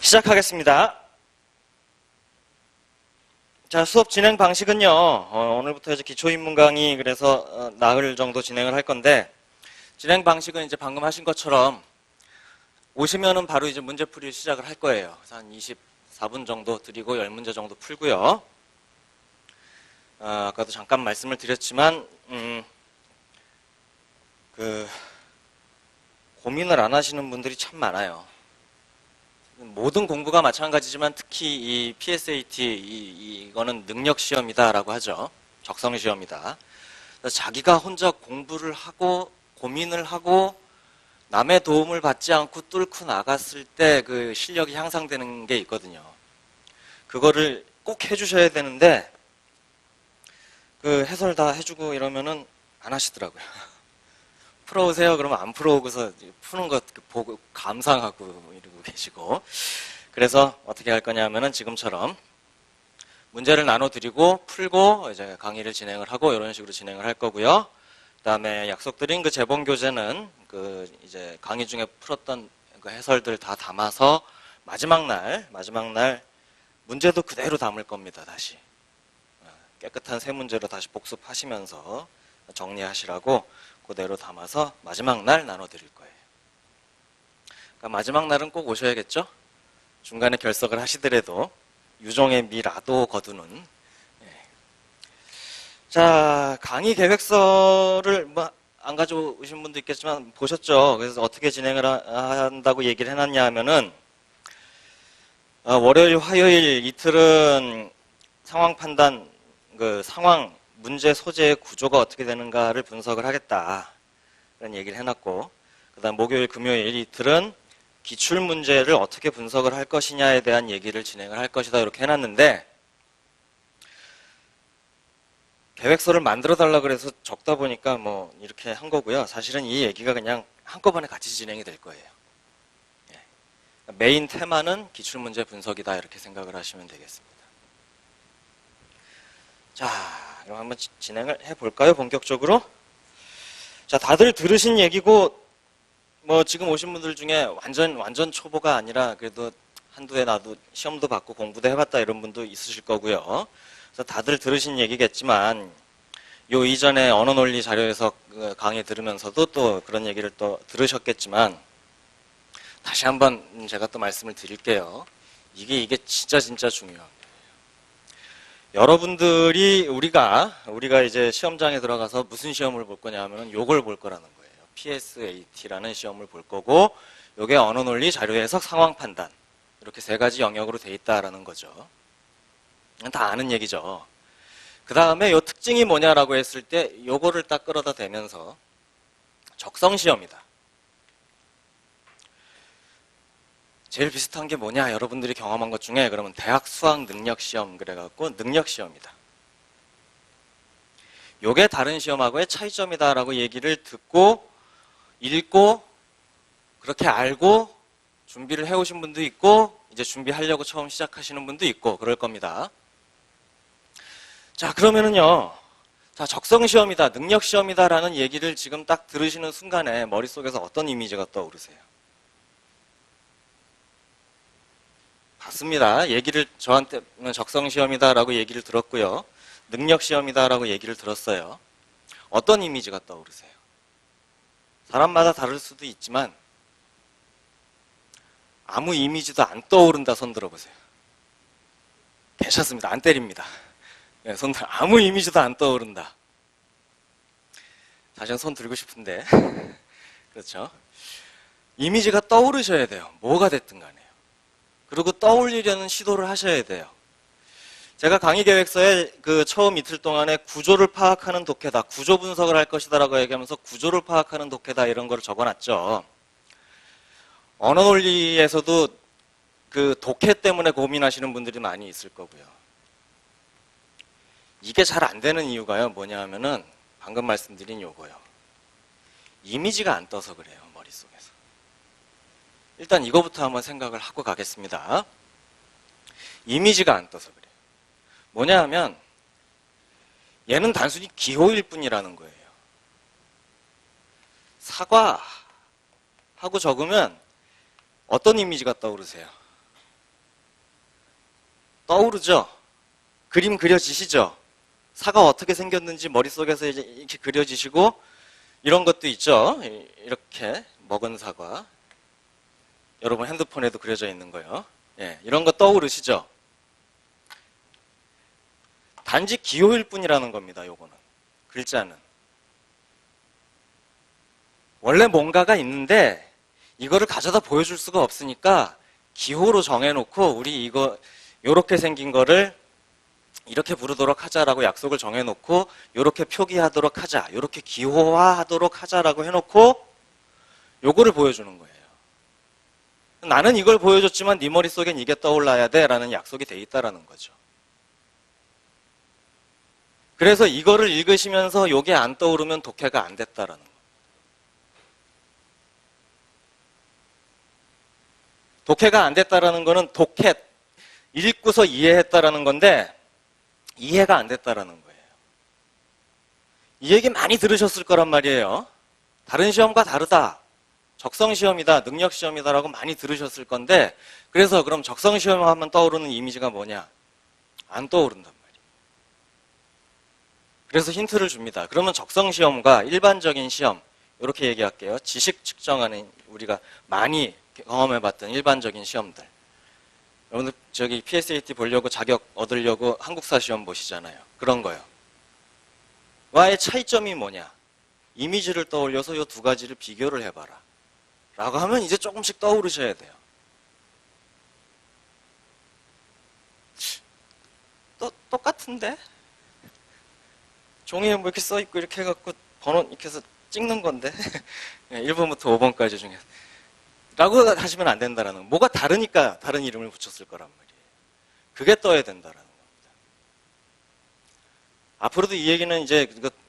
시작하겠습니다. 자, 수업 진행 방식은요, 오늘부터 이제 기초인문 강의 그래서 나흘 정도 진행을 할 건데, 진행 방식은 이제 방금 하신 것처럼 오시면은 바로 이제 문제풀이를 시작을 할 거예요. 그래서 한 24분 정도 드리고 10문제 정도 풀고요. 아까도 잠깐 말씀을 드렸지만, 고민을 안 하시는 분들이 참 많아요. 모든 공부가 마찬가지지만 특히 이 PSAT 이거는 능력 시험이다라고 하죠. 적성 시험이다. 자기가 혼자 공부를 하고 고민을 하고 남의 도움을 받지 않고 뚫고 나갔을 때 그 실력이 향상되는 게 있거든요. 그거를 꼭 해주셔야 되는데 그 해설 다 해주고 이러면은 안 하시더라고요. 풀어오세요. 그러면 안 풀어오고서 푸는 거 보고 감상하고 이러고 계시고. 그래서 어떻게 할 거냐면은 지금처럼 문제를 나눠드리고 풀고 이제 강의를 진행을 하고 이런 식으로 진행을 할 거고요. 그다음에 약속드린 그 재본 교재는 그 이제 강의 중에 풀었던 그 해설들 다 담아서 마지막 날 문제도 그대로 담을 겁니다. 다시 깨끗한 새 문제로 다시 복습하시면서 정리하시라고 그대로 담아서 마지막 날 나눠드릴 거예요. 그러니까 마지막 날은 꼭 오셔야겠죠? 중간에 결석을 하시더라도 유종의 미라도 거두는. 자, 강의 계획서를 안 가져오신 분도 있겠지만 보셨죠? 그래서 어떻게 진행을 한다고 얘기를 해놨냐 하면은 월요일, 화요일 이틀은 상황 판단, 그 상황, 문제 소재의 구조가 어떻게 되는가를 분석을 하겠다. 그런 얘기를 해놨고, 그 다음 목요일, 금요일 이틀은 기출 문제를 어떻게 분석을 할 것이냐에 대한 얘기를 진행을 할 것이다. 이렇게 해놨는데, 계획서를 만들어 달라 그래서 적다 보니까 뭐 이렇게 한 거고요. 사실은 이 얘기가 그냥 한꺼번에 같이 진행이 될 거예요. 메인 테마는 기출 문제 분석이다. 이렇게 생각을 하시면 되겠습니다. 자, 그럼 한번 진행을 해볼까요? 본격적으로. 자, 다들 들으신 얘기고, 뭐 지금 오신 분들 중에 완전 초보가 아니라 그래도 한두 해 나도 시험도 받고 공부도 해봤다 이런 분도 있으실 거고요. 그래서 다들 들으신 얘기겠지만, 요 이전에 언어논리 자료에서 강의 들으면서도 또 그런 얘기를 또 들으셨겠지만, 다시 한번 제가 또 말씀을 드릴게요. 이게 진짜 중요합니다. 여러분들이 우리가 이제 시험장에 들어가서 무슨 시험을 볼 거냐 하면 요걸 볼 거라는 거예요. PSAT라는 시험을 볼 거고, 요게 언어논리 자료 해석 상황 판단, 이렇게 세 가지 영역으로 돼 있다라는 거죠. 다 아는 얘기죠. 그 다음에 요 특징이 뭐냐라고 했을 때 요거를 딱 끌어다 대면서 적성 시험이다. 제일 비슷한 게 뭐냐, 여러분들이 경험한 것 중에 그러면 대학 수학 능력 시험 그래갖고 능력 시험이다. 요게 다른 시험하고의 차이점이다라고 얘기를 듣고 읽고 그렇게 알고 준비를 해오신 분도 있고 이제 준비하려고 처음 시작하시는 분도 있고 그럴 겁니다. 자, 그러면은요, 자, 적성 시험이다, 능력 시험이다라는 얘기를 지금 딱 들으시는 순간에 머릿속에서 어떤 이미지가 떠오르세요? 맞습니다. 얘기를 저한테 적성 시험이다라고 얘기를 들었고요. 능력 시험이다라고 얘기를 들었어요. 어떤 이미지가 떠오르세요? 사람마다 다를 수도 있지만 아무 이미지도 안 떠오른다 손 들어보세요. 괜찮습니다. 안 때립니다. 네, 손 들어. 아무 이미지도 안 떠오른다. 사실은 손 들고 싶은데 그렇죠? 이미지가 떠오르셔야 돼요. 뭐가 됐든 간에요. 그리고 떠올리려는 시도를 하셔야 돼요. 제가 강의 계획서에 그 처음 이틀 동안에 구조를 파악하는 독해다, 구조 분석을 할 것이다라고 얘기하면서 구조를 파악하는 독해다 이런 걸 적어놨죠. 언어 논리에서도 그 독해 때문에 고민하시는 분들이 많이 있을 거고요. 이게 잘 안 되는 이유가요. 뭐냐 하면은 방금 말씀드린 요거요. 이미지가 안 떠서 그래요. 머릿속에서. 일단 이거부터 한번 생각을 하고 가겠습니다. 이미지가 안 떠서 그래요. 뭐냐 하면 얘는 단순히 기호일 뿐이라는 거예요. 사과 하고 적으면 어떤 이미지가 떠오르세요? 떠오르죠? 그림 그려지시죠? 사가 어떻게 생겼는지 머릿속에서 이제 이렇게 그려지시고, 이런 것도 있죠? 이렇게 먹은 사과. 여러분 핸드폰에도 그려져 있는 거요. 예, 이런 거 떠오르시죠? 단지 기호일 뿐이라는 겁니다, 요거는. 글자는. 원래 뭔가가 있는데, 이거를 가져다 보여줄 수가 없으니까, 기호로 정해놓고, 우리 이거, 요렇게 생긴 거를 이렇게 부르도록 하자라고 약속을 정해놓고, 요렇게 표기하도록 하자, 요렇게 기호화하도록 하자라고 해놓고, 요거를 보여주는 거예요. 나는 이걸 보여줬지만 네 머릿속엔 이게 떠올라야 돼 라는 약속이 돼 있다라는 거죠. 그래서 이거를 읽으시면서 요게 안 떠오르면 독해가 안 됐다라는 거예요. 독해가 안 됐다라는 거는 독해, 읽고서 이해했다라는 건데 이해가 안 됐다라는 거예요. 이 얘기 많이 들으셨을 거란 말이에요. 다른 시험과 다르다. 적성시험이다, 능력시험이다라고 많이 들으셨을 건데 그래서 그럼 적성시험 하면 떠오르는 이미지가 뭐냐? 안 떠오른단 말이에요. 그래서 힌트를 줍니다. 그러면 적성시험과 일반적인 시험 이렇게 얘기할게요. 지식 측정하는 우리가 많이 경험해봤던 일반적인 시험들. 여러분들 저기 PSAT 보려고 자격 얻으려고 한국사 시험 보시잖아요. 그런 거요. 와의 차이점이 뭐냐? 이미지를 떠올려서 이 두 가지를 비교를 해봐라. 라고 하면 이제 조금씩 떠오르셔야 돼요. 똑같은데? 종이에 뭐 이렇게 써있고 이렇게 해갖고 번호 이렇게 해서 찍는 건데 1번부터 5번까지 중에 라고 하시면 안 된다라는 거. 뭐가 다르니까 다른 이름을 붙였을 거란 말이에요. 그게 떠야 된다라는 겁니다. 앞으로도 이 얘기는 이제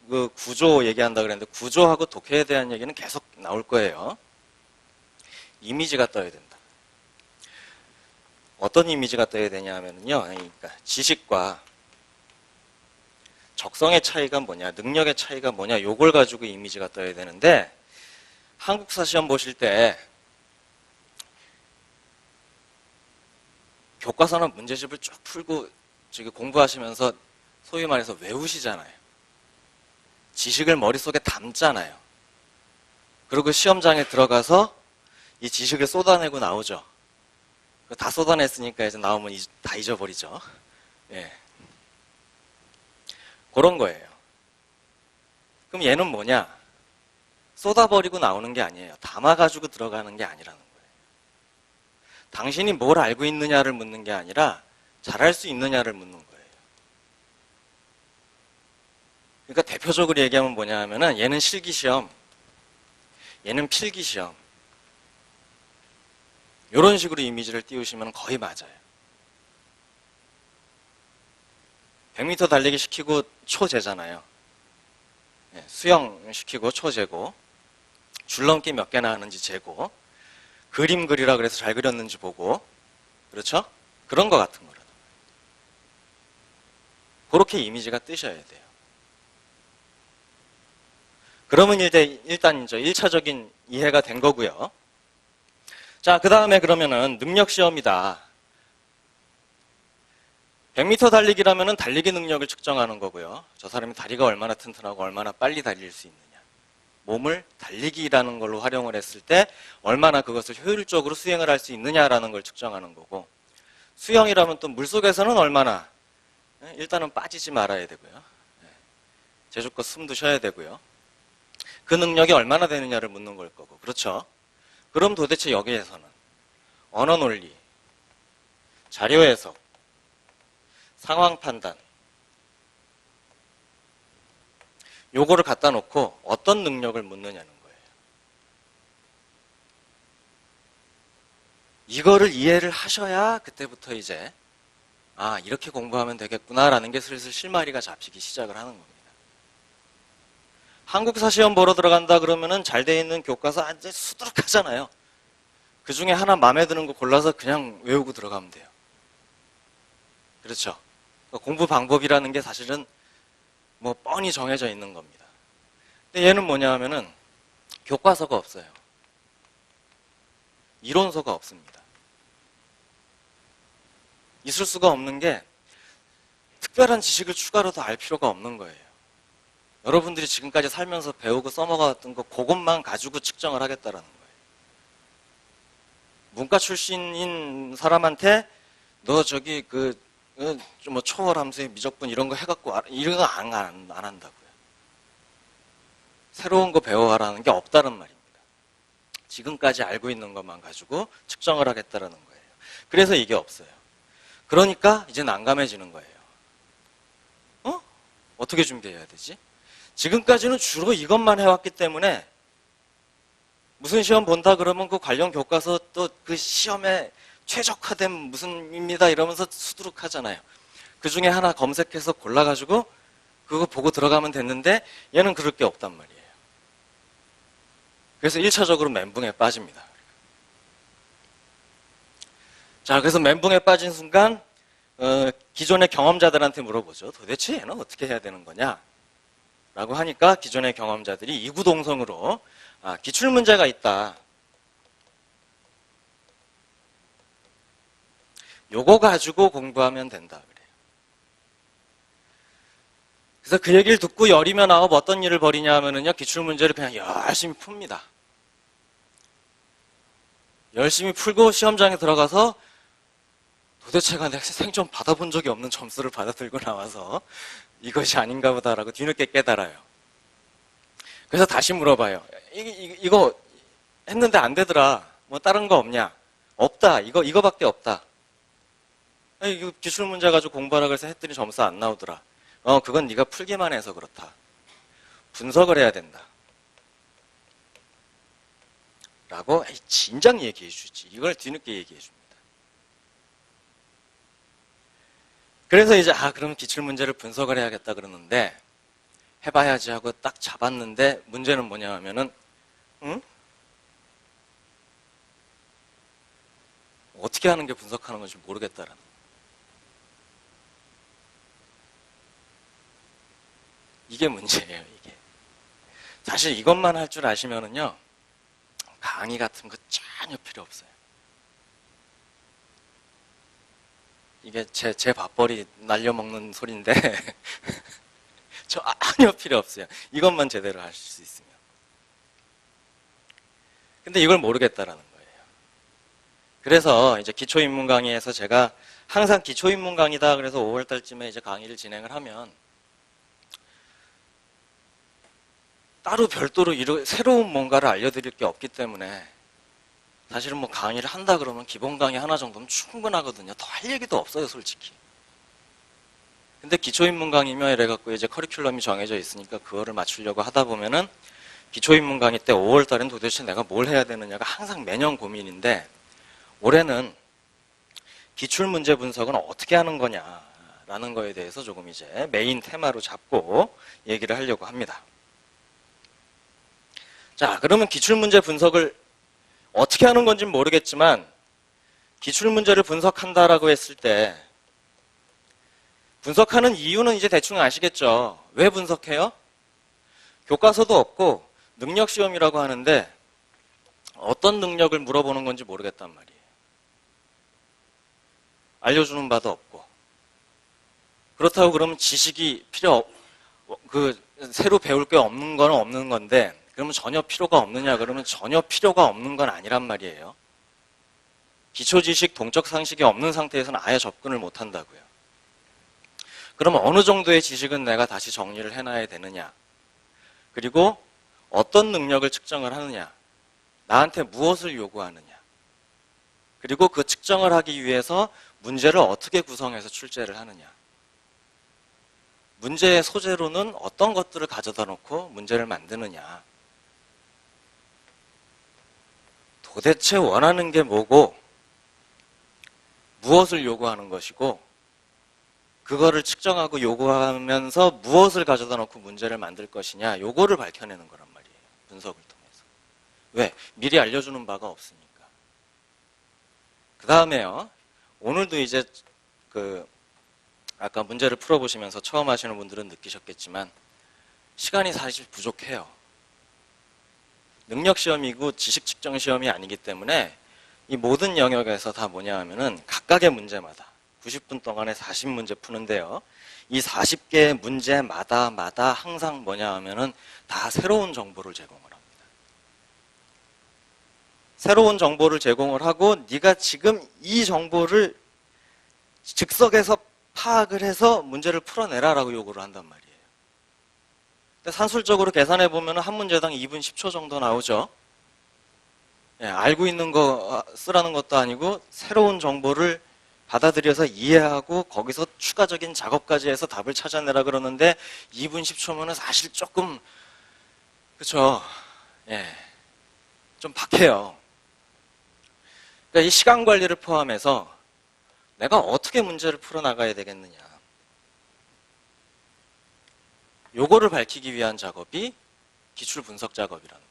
그 구조 얘기한다 그랬는데 구조하고 독해에 대한 얘기는 계속 나올 거예요. 이미지가 떠야 된다. 어떤 이미지가 떠야 되냐 하면요. 그러니까 지식과 적성의 차이가 뭐냐, 능력의 차이가 뭐냐, 요걸 가지고 이미지가 떠야 되는데 한국사 시험 보실 때 교과서나 문제집을 쭉 풀고 저기 공부하시면서 소위 말해서 외우시잖아요. 지식을 머릿속에 담잖아요. 그리고 시험장에 들어가서 이 지식을 쏟아내고 나오죠. 다 쏟아냈으니까 이제 나오면 다 잊어버리죠. 예. 그런 거예요. 그럼 얘는 뭐냐? 쏟아버리고 나오는 게 아니에요. 담아가지고 들어가는 게 아니라는 거예요. 당신이 뭘 알고 있느냐를 묻는 게 아니라 잘할 수 있느냐를 묻는 거예요. 그러니까 대표적으로 얘기하면 뭐냐 하면은 얘는 실기시험, 얘는 필기시험. 이런 식으로 이미지를 띄우시면 거의 맞아요. 100m 달리기 시키고 초재잖아요. 수영 시키고 초재고, 줄넘기 몇 개나 하는지 재고, 그림 그리라 그래서 잘 그렸는지 보고, 그렇죠? 그런 거 같은 거라도. 그렇게 이미지가 뜨셔야 돼요. 그러면 일단 이제 1차적인 이해가 된 거고요. 자, 그 다음에 그러면은 능력시험이다. 100m 달리기라면은 달리기 능력을 측정하는 거고요. 저 사람이 다리가 얼마나 튼튼하고 얼마나 빨리 달릴 수 있느냐. 몸을 달리기라는 걸로 활용을 했을 때 얼마나 그것을 효율적으로 수행을 할 수 있느냐라는 걸 측정하는 거고, 수영이라면 또 물속에서는 얼마나, 일단은 빠지지 말아야 되고요. 제주껏 숨도 쉬어야 되고요. 그 능력이 얼마나 되느냐를 묻는 걸 거고, 그렇죠? 그럼 도대체 여기에서는 언어 논리, 자료 해석, 상황 판단, 요거를 갖다 놓고 어떤 능력을 묻느냐는 거예요. 이거를 이해를 하셔야 그때부터 이제 아, 이렇게 공부하면 되겠구나라는 게 슬슬 실마리가 잡히기 시작을 하는 겁니다. 한국사 시험 보러 들어간다 그러면은 잘 돼 있는 교과서 완전 수두룩하잖아요. 그 중에 하나 마음에 드는 거 골라서 그냥 외우고 들어가면 돼요. 그렇죠? 공부 방법이라는 게 사실은 뭐 뻔히 정해져 있는 겁니다. 근데 얘는 뭐냐 하면은 교과서가 없어요. 이론서가 없습니다. 있을 수가 없는 게 특별한 지식을 추가로 더 알 필요가 없는 거예요. 여러분들이 지금까지 살면서 배우고 써먹었던 거 그것만 가지고 측정을 하겠다라는 거예요. 문과 출신인 사람한테 너 저기 뭐 초월함수의 미적분 이런 거 해갖고 이런 거 안 한다고요. 새로운 거 배워라는 게 없다는 말입니다. 지금까지 알고 있는 것만 가지고 측정을 하겠다라는 거예요. 그래서 이게 없어요. 그러니까 이제 난감해지는 거예요. 어떻게 준비해야 되지? 지금까지는 주로 이것만 해왔기 때문에 무슨 시험 본다 그러면 그 관련 교과서 또 그 시험에 최적화된 무슨입니다 이러면서 수두룩 하잖아요. 그 중에 하나 검색해서 골라가지고 그거 보고 들어가면 됐는데 얘는 그럴 게 없단 말이에요. 그래서 1차적으로 멘붕에 빠집니다. 자, 그래서 멘붕에 빠진 순간 기존의 경험자들한테 물어보죠. 도대체 얘는 어떻게 해야 되는 거냐? 라고 하니까 기존의 경험자들이 이구동성으로 기출문제가 있다. 요거 가지고 공부하면 된다. 그래요. 그래서 그 얘기를 듣고 열이면 아홉 어떤 일을 벌이냐 하면은요, 기출문제를 그냥 열심히 풉니다. 열심히 풀고 시험장에 들어가서 도대체가 내 생전 받아본 적이 없는 점수를 받아들고 나와서 이것이 아닌가 보다라고 뒤늦게 깨달아요. 그래서 다시 물어봐요. 이거 했는데 안 되더라. 뭐 다른 거 없냐? 없다. 이거밖에 없다. 이거 기출문제 가지고 공부하라 그래서 했더니 점수 안 나오더라. 그건 네가 풀기만 해서 그렇다. 분석을 해야 된다. 라고 진작 얘기해 주지. 이걸 뒤늦게 얘기해 줍니다. 그래서 이제 그럼 기출문제를 분석을 해야겠다 그러는데 해봐야지 하고 딱 잡았는데 문제는 뭐냐 하면은 어떻게 하는 게 분석하는 건지 모르겠다라는 거예요. 이게 문제예요. 이게 사실 이것만 할 줄 아시면은요 강의 같은 거 전혀 필요 없어요. 이게 제 밥벌이 날려먹는 소리인데 전혀 필요 없어요. 이것만 제대로 하실 수 있으면. 근데 이걸 모르겠다라는 거예요. 그래서 이제 기초인문 강의에서 제가 항상 기초인문 강의다 그래서 5월달쯤에 이제 강의를 진행을 하면 따로 별도로 새로운 뭔가를 알려드릴 게 없기 때문에 사실은 뭐 강의를 한다 그러면 기본 강의 하나 정도면 충분하거든요. 더 할 얘기도 없어요, 솔직히. 근데 기초인문 강의면 이래갖고 이제 커리큘럼이 정해져 있으니까 그거를 맞추려고 하다 보면은 기초인문 강의 때 5월 달엔 도대체 내가 뭘 해야 되느냐가 항상 매년 고민인데 올해는 기출문제 분석은 어떻게 하는 거냐라는 거에 대해서 조금 이제 메인 테마로 잡고 얘기를 하려고 합니다. 자, 그러면 기출문제 분석을 어떻게 하는 건지는 모르겠지만 기출문제를 분석한다라고 했을 때 분석하는 이유는 이제 대충 아시겠죠. 왜 분석해요? 교과서도 없고 능력시험이라고 하는데 어떤 능력을 물어보는 건지 모르겠단 말이에요. 알려주는 바도 없고 그렇다고 그러면 지식이 새로 배울 게 없는 건 없는 건데 그러면 전혀 필요가 없느냐 그러면 전혀 필요가 없는 건 아니란 말이에요. 기초지식, 동적 상식이 없는 상태에서는 아예 접근을 못 한다고요. 그러면 어느 정도의 지식은 내가 다시 정리를 해놔야 되느냐 그리고 어떤 능력을 측정을 하느냐 나한테 무엇을 요구하느냐 그리고 그 측정을 하기 위해서 문제를 어떻게 구성해서 출제를 하느냐 문제의 소재로는 어떤 것들을 가져다 놓고 문제를 만드느냐 도대체 원하는 게 뭐고 무엇을 요구하는 것이고 그거를 측정하고 요구하면서 무엇을 가져다 놓고 문제를 만들 것이냐 요거를 밝혀내는 거란 말이에요. 분석을 통해서. 왜? 미리 알려주는 바가 없으니까. 그 다음에요. 오늘도 이제 아까 문제를 풀어보시면서 처음 하시는 분들은 느끼셨겠지만 시간이 사실 부족해요. 능력시험이고 지식측정시험이 아니기 때문에 이 모든 영역에서 다 뭐냐 하면은 각각의 문제마다 90분 동안에 40문제 푸는데요. 이 40개의 문제마다 항상 뭐냐 하면은 다 새로운 정보를 제공을 합니다. 새로운 정보를 제공을 하고 네가 지금 이 정보를 즉석에서 파악을 해서 문제를 풀어내라라고 요구를 한단 말이에요. 근데 산술적으로 계산해 보면 한 문제당 2분 10초 정도 나오죠. 예, 알고 있는 거 쓰라는 것도 아니고 새로운 정보를 받아들여서 이해하고 거기서 추가적인 작업까지 해서 답을 찾아내라 그러는데 2분 10초면은 사실 조금 그쵸? 예, 좀 박해요. 그러니까 이 시간 관리를 포함해서 내가 어떻게 문제를 풀어나가야 되겠느냐. 요거를 밝히기 위한 작업이 기출 분석 작업이라는 거.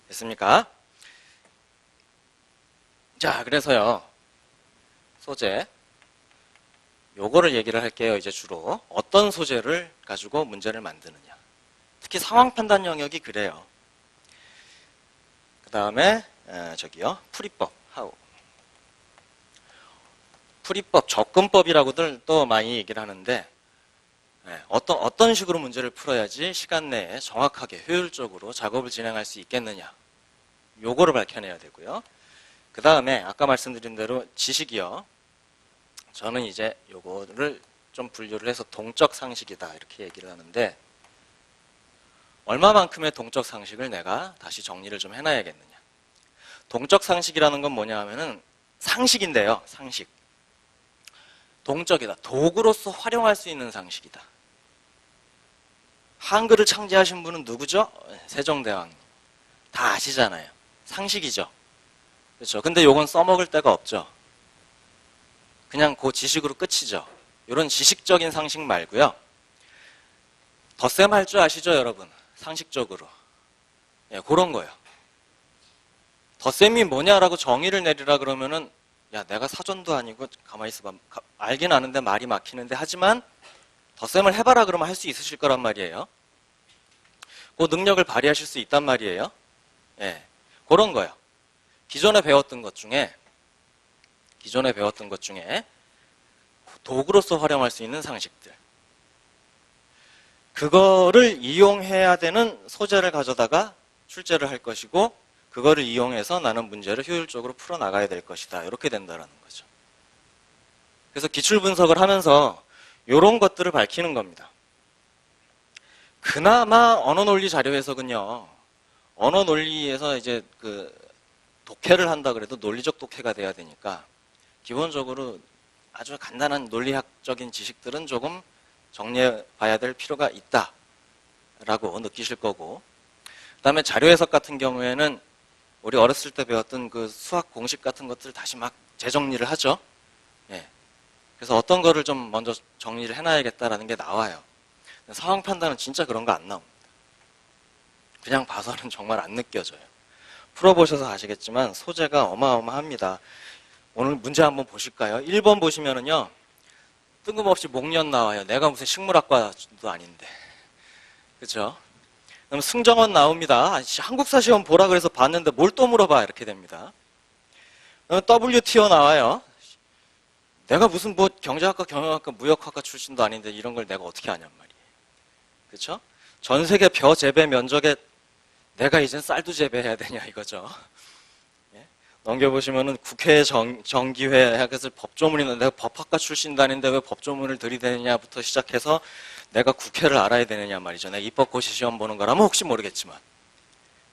됐습니까? 자, 그래서요. 소재. 요거를 얘기를 할게요. 이제 주로. 어떤 소재를 가지고 문제를 만드느냐. 특히 상황 판단 영역이 그래요. 그 다음에 저기요. 풀이법. 하우. 풀이법, 접근법이라고들 또 많이 얘기를 하는데 어떤 식으로 문제를 풀어야지 시간 내에 정확하게 효율적으로 작업을 진행할 수 있겠느냐. 요거를 밝혀내야 되고요. 그 다음에 아까 말씀드린 대로 지식이요. 저는 이제 요거를 좀 분류를 해서 동적 상식이다 이렇게 얘기를 하는데 얼마만큼의 동적 상식을 내가 다시 정리를 좀 해놔야겠느냐. 동적 상식이라는 건 뭐냐 하면은 상식인데요. 상식. 동적이다. 도구로서 활용할 수 있는 상식이다. 한글을 창제하신 분은 누구죠? 세종대왕님. 다 아시잖아요. 상식이죠. 그렇죠. 근데 요건 써먹을 데가 없죠. 그냥 그 지식으로 끝이죠. 이런 지식적인 상식 말고요. 덧셈 할 줄 아시죠, 여러분? 상식적으로. 예, 그런 거예요. 덧셈이 뭐냐라고 정의를 내리라 그러면은 야, 내가 사전도 아니고 가만히 있어봐. 알긴 아는데 말이 막히는데 하지만 덧셈을 해봐라 그러면 할 수 있으실 거란 말이에요. 그 능력을 발휘하실 수 있단 말이에요. 예, 그런 거예요. 기존에 배웠던 것 중에 도구로서 활용할 수 있는 상식들. 그거를 이용해야 되는 소재를 가져다가 출제를 할 것이고 그거를 이용해서 나는 문제를 효율적으로 풀어나가야 될 것이다. 이렇게 된다는 거죠. 그래서 기출 분석을 하면서 이런 것들을 밝히는 겁니다. 그나마 언어논리 자료 해석은요. 언어논리에서 이제 그 독해를 한다 그래도 논리적 독해가 돼야 되니까 기본적으로 아주 간단한 논리학적인 지식들은 조금 정리해 봐야 될 필요가 있다라고 느끼실 거고 그 다음에 자료 해석 같은 경우에는 우리 어렸을 때 배웠던 그 수학 공식 같은 것들을 다시 막 재정리를 하죠. 예. 그래서 어떤 거를 좀 먼저 정리를 해놔야겠다라는 게 나와요. 상황 판단은 진짜 그런 거 안 나옵니다. 그냥 봐서는 정말 안 느껴져요. 풀어보셔서 아시겠지만 소재가 어마어마합니다. 오늘 문제 한번 보실까요? 1번 보시면은요. 뜬금없이 목련 나와요. 내가 무슨 식물학과도 아닌데. 그렇죠? 그럼 승정원 나옵니다. 한국사 시험 보라 그래서 봤는데 뭘 또 물어봐 이렇게 됩니다. WTO 나와요. 내가 무슨 뭐 경제학과, 경영학과, 무역학과 출신도 아닌데 이런 걸 내가 어떻게 아냔 말이에요. 그렇죠? 전 세계 벼 재배 면적에 내가 이젠 쌀도 재배해야 되냐 이거죠. 예? 넘겨보시면은 국회 정기회 해서 법조문이나 내가 법학과 출신도 아닌데 왜 법조문을 들이대느냐부터 시작해서 내가 국회를 알아야 되느냐 말이죠. 내가 입법고시 시험 보는 거라면 혹시 모르겠지만.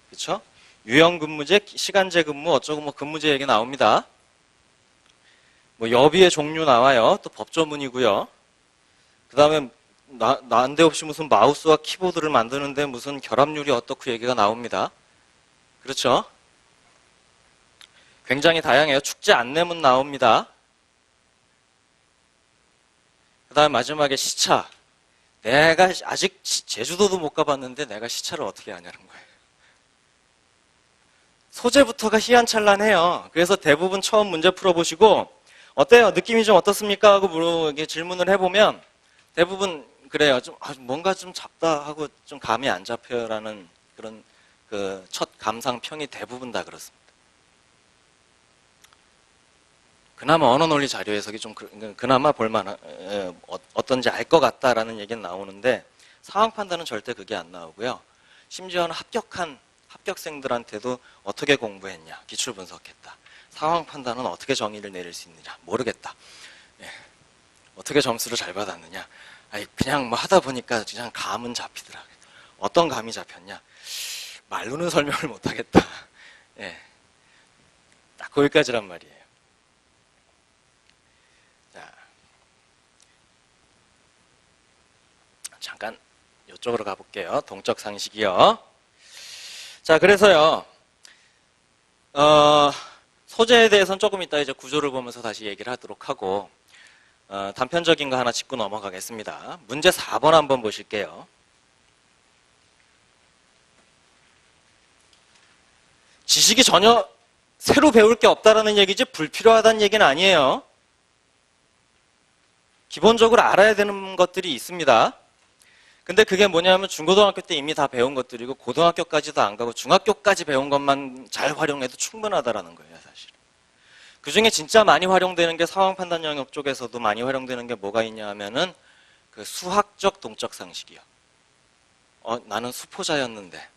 그렇죠? 유형근무제, 시간제 근무, 어쩌고 뭐 근무제 얘기 나옵니다. 뭐 여비의 종류 나와요. 또 법조문이고요. 그 다음에 난데없이 무슨 마우스와 키보드를 만드는데 무슨 결합률이 어떻고 얘기가 나옵니다. 그렇죠? 굉장히 다양해요. 축제 안내문 나옵니다. 그 다음에 마지막에 시차. 내가 아직 제주도도 못 가봤는데 내가 시차를 어떻게 하냐는 거예요. 소재부터가 희한찬란해요. 그래서 대부분 처음 문제 풀어보시고 어때요? 느낌이 좀 어떻습니까? 하고 질문을 해보면 대부분 그래요. 좀 뭔가 좀 잡다 하고 좀 감이 안 잡혀요라는 그런 그 첫 감상평이 대부분 다 그렇습니다. 그나마 언어 논리 자료 해석이 좀 그나마 볼만한 어떤지 알 것 같다라는 얘기는 나오는데 상황 판단은 절대 그게 안 나오고요. 심지어는 합격한 합격생들한테도 어떻게 공부했냐, 기출 분석했다. 상황 판단은 어떻게 정의를 내릴 수 있느냐, 모르겠다. 예. 어떻게 점수를 잘 받았느냐, 아니, 그냥 뭐 하다 보니까 그냥 감은 잡히더라. 어떤 감이 잡혔냐, 말로는 설명을 못하겠다. 예. 딱 거기까지란 말이에요. 자, 잠깐 이쪽으로 가볼게요. 동적 상식이요. 자, 그래서요, 소재에 대해서는 조금 이따 이제 구조를 보면서 다시 얘기를 하도록 하고, 단편적인 거 하나 짚고 넘어가겠습니다. 문제 4번 한번 보실게요. 지식이 전혀 새로 배울 게 없다라는 얘기지 불필요하다는 얘기는 아니에요. 기본적으로 알아야 되는 것들이 있습니다. 근데 그게 뭐냐면 중고등학교 때 이미 다 배운 것들이고 고등학교까지도 안 가고 중학교까지 배운 것만 잘 활용해도 충분하다라는 거예요, 사실. 그 중에 진짜 많이 활용되는 게 상황 판단 영역 쪽에서도 많이 활용되는 게 뭐가 있냐 하면은 그 수학적 동적 상식이요. 나는 수포자였는데.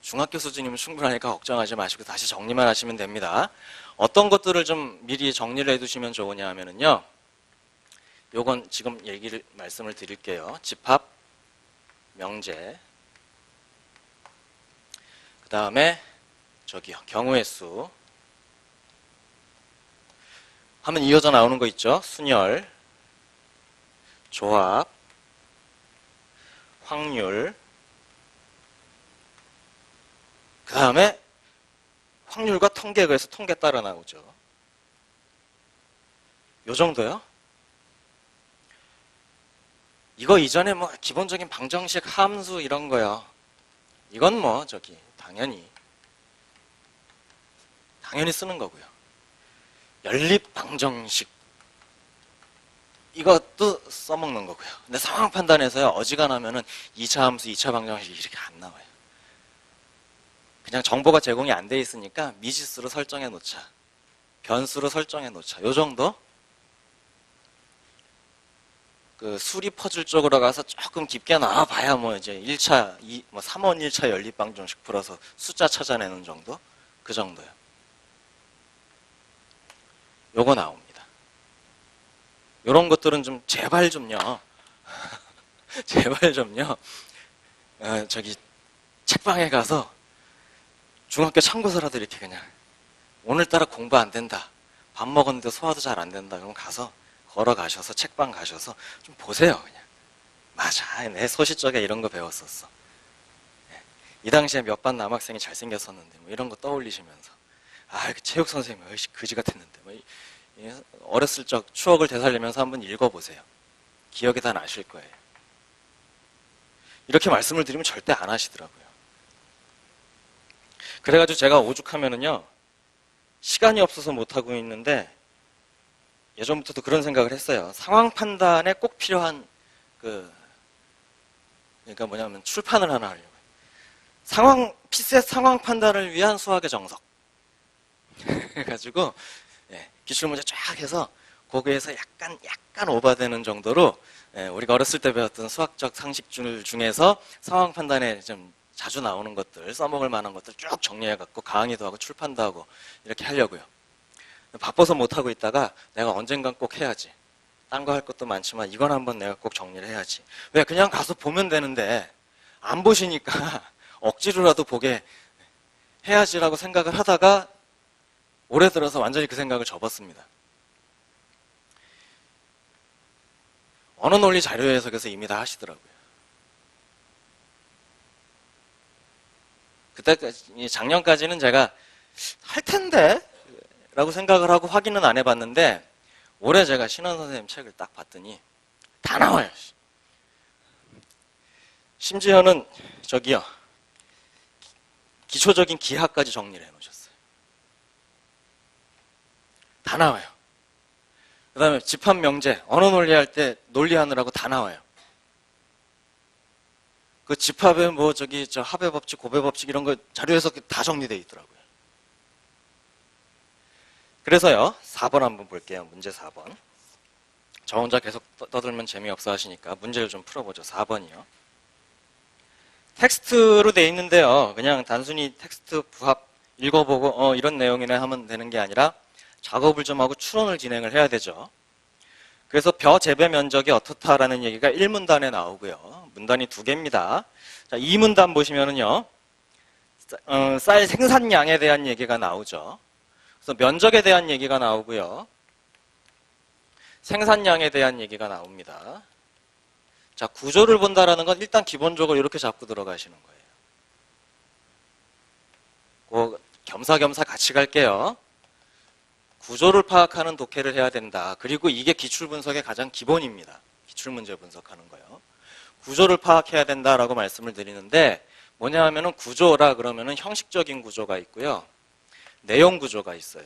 중학교 수준이면 충분하니까 걱정하지 마시고 다시 정리만 하시면 됩니다. 어떤 것들을 좀 미리 정리를 해두시면 좋으냐 하면은요. 요건 지금 말씀을 드릴게요. 집합, 명제, 그 다음에 저기요, 경우의 수 하면 이어져 나오는 거 있죠. 순열, 조합, 확률, 그 다음에 확률과 통계, 그래서 통계 따라 나오죠. 요 정도요? 이거 이전에 뭐 기본적인 방정식, 함수 이런 거요. 이건 뭐 당연히 쓰는 거고요. 연립 방정식 이것도 써먹는 거고요. 근데 상황 판단에서요, 어지간하면은 2차 함수, 2차 방정식이 이렇게 안 나와요. 그냥 정보가 제공이 안 돼 있으니까 미지수로 설정해 놓자, 변수로 설정해 놓자, 요 정도? 그 수리 퍼즐 쪽으로 가서 조금 깊게 나와봐야 뭐 이제 1차, 3원 1차 연립 방정식 풀어서 숫자 찾아내는 정도? 그 정도요. 요거 나옵니다. 요런 것들은 좀 제발 좀요. 제발 좀요. 책방에 가서 중학교 참고서라도 이렇게 그냥 오늘따라 공부 안 된다. 밥 먹었는데 소화도 잘 안 된다. 그럼 가서 걸어가셔서 책방 가셔서 좀 보세요. 그냥 맞아, 내 소시적에 이런 거 배웠었어. 이 당시에 몇 반 남학생이 잘생겼었는데 뭐 이런 거 떠올리시면서 그 체육 선생님 그지 같았는데 뭐 어렸을 적 추억을 되살리면서 한번 읽어보세요. 기억이 다 나실 거예요. 이렇게 말씀을 드리면 절대 안 하시더라고요. 그래가지고 제가 오죽하면은요, 시간이 없어서 못하고 있는데 예전부터도 그런 생각을 했어요. 상황 판단에 꼭 필요한 그러니까 뭐냐면 출판을 하나 하려고. 피셋 상황 판단을 위한 수학의 정석. 해가지고 기출문제 쫙 해서 거기에서 약간 오버되는 정도로 우리가 어렸을 때 배웠던 수학적 상식줄 중에서 상황 판단에 좀 자주 나오는 것들, 써먹을 만한 것들 쭉 정리해갖고 강의도 하고 출판도 하고 이렇게 하려고요. 바빠서 못하고 있다가 내가 언젠간 꼭 해야지. 딴 거 할 것도 많지만 이건 한번 내가 꼭 정리를 해야지. 왜 그냥 가서 보면 되는데 안 보시니까 억지로라도 보게 해야지라고 생각을 하다가 올해 들어서 완전히 그 생각을 접었습니다. 언어 논리 자료 해석에서 이미 다 하시더라고요. 그때까지, 작년까지는 제가 할 텐데 라고 생각을 하고 확인은 안 해봤는데 올해 제가 신원 선생님 책을 딱 봤더니 다 나와요. 심지어는 기초적인 기하까지 정리를 해놓으셨어요. 다 나와요. 그 다음에 집합 명제, 언어 논리할 때 논리하느라고 다 나와요. 그 집합에 합의 법칙, 고배 법칙 이런 거 자료에서 다 정리되어 있더라고요. 그래서요, 4번 한번 볼게요. 문제 4번. 저 혼자 계속 떠들면 재미없어 하시니까 문제를 좀 풀어보죠. 4번이요. 텍스트로 돼 있는데요. 그냥 단순히 텍스트 부합 읽어보고 이런 내용이네 하면 되는 게 아니라 작업을 좀 하고 추론을 진행을 해야 되죠. 그래서 벼 재배 면적이 어떻다라는 얘기가 1문단에 나오고요. 문단이 2개입니다. 자, 2문단 보시면은요. 쌀 생산량에 대한 얘기가 나오죠. 그래서 면적에 대한 얘기가 나오고요. 생산량에 대한 얘기가 나옵니다. 자, 구조를 본다라는 건 일단 기본적으로 이렇게 잡고 들어가시는 거예요. 겸사겸사 같이 갈게요. 구조를 파악하는 독해를 해야 된다. 그리고 이게 기출분석의 가장 기본입니다. 기출문제 분석하는 거요. 구조를 파악해야 된다라고 말씀을 드리는데 뭐냐 하면은 구조라 그러면은 형식적인 구조가 있고요. 내용 구조가 있어요.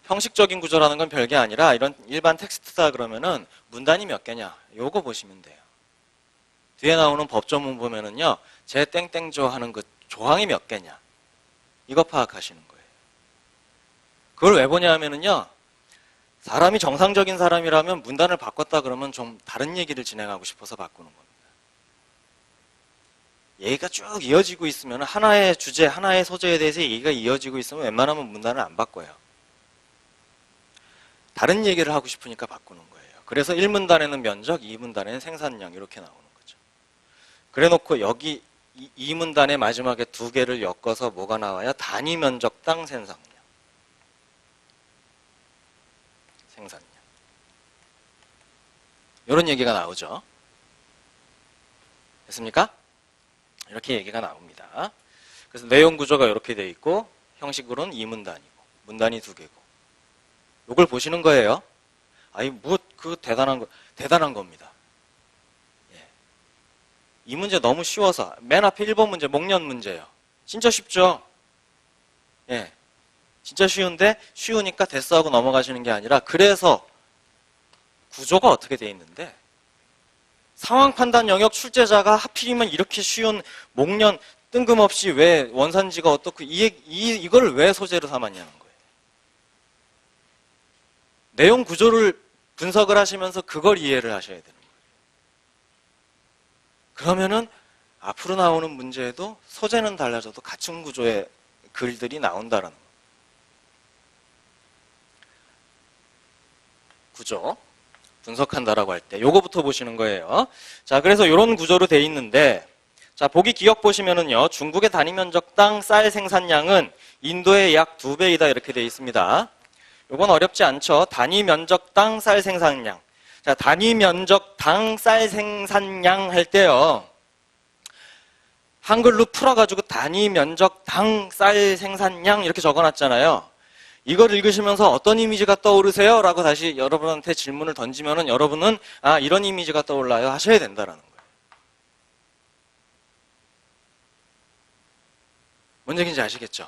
형식적인 구조라는 건 별게 아니라 이런 일반 텍스트다 그러면은 문단이 몇 개냐 요거 보시면 돼요. 뒤에 나오는 법조문 보면은요 제 땡땡조 하는 그 조항이 몇 개냐 이거 파악하시는 거예요. 그걸 왜 보냐 하면은요 사람이 정상적인 사람이라면 문단을 바꿨다 그러면 좀 다른 얘기를 진행하고 싶어서 바꾸는 겁니다. 얘기가 쭉 이어지고 있으면 하나의 주제 하나의 소재에 대해서 얘기가 이어지고 있으면 웬만하면 문단을 안 바꿔요. 다른 얘기를 하고 싶으니까 바꾸는 거예요. 그래서 1문단에는 면적, 2문단에는 생산량 이렇게 나오는 거죠. 그래놓고 여기 2문단의 마지막에 2개를 엮어서 뭐가 나와요? 단위 면적당 생산량. 이런 얘기가 나오죠. 됐습니까? 이렇게 얘기가 나옵니다. 그래서 내용 구조가 이렇게 돼 있고 형식으로는 2문단이고 문단이 2개고 이걸 보시는 거예요. 아니 뭐 그 대단한 겁니다. 예. 이 문제 너무 쉬워서 맨 앞에 1번 문제 목련 문제예요. 진짜 쉽죠? 예. 진짜 쉬운데 쉬우니까 됐어 하고 넘어가시는 게 아니라 그래서 구조가 어떻게 돼 있는데 상황 판단 영역 출제자가 하필이면 이렇게 쉬운 목련 뜬금없이 왜 원산지가 어떻고 이걸 왜 소재로 삼았냐는 거예요. 내용 구조를 분석을 하시면서 그걸 이해를 하셔야 되는 거예요. 그러면은 앞으로 나오는 문제에도 소재는 달라져도 같은 구조의 글들이 나온다라는 거예요. 구조 분석한다라고 할 때 요거부터 보시는 거예요. 자, 그래서 이런 구조로 돼 있는데 자, 보기 기억 보시면은요. 중국의 단위 면적당 쌀 생산량은 인도의 약 2배이다 이렇게 돼 있습니다. 요건 어렵지 않죠. 단위 면적당 쌀 생산량. 자, 단위 면적당 쌀 생산량 할 때요. 한글로 풀어가지고 단위 면적당 쌀 생산량 이렇게 적어놨잖아요. 이걸 읽으시면서 어떤 이미지가 떠오르세요? 라고 다시 여러분한테 질문을 던지면은 여러분은 아, 이런 이미지가 떠올라요 하셔야 된다라는 거예요. 뭔 얘기인지 아시겠죠?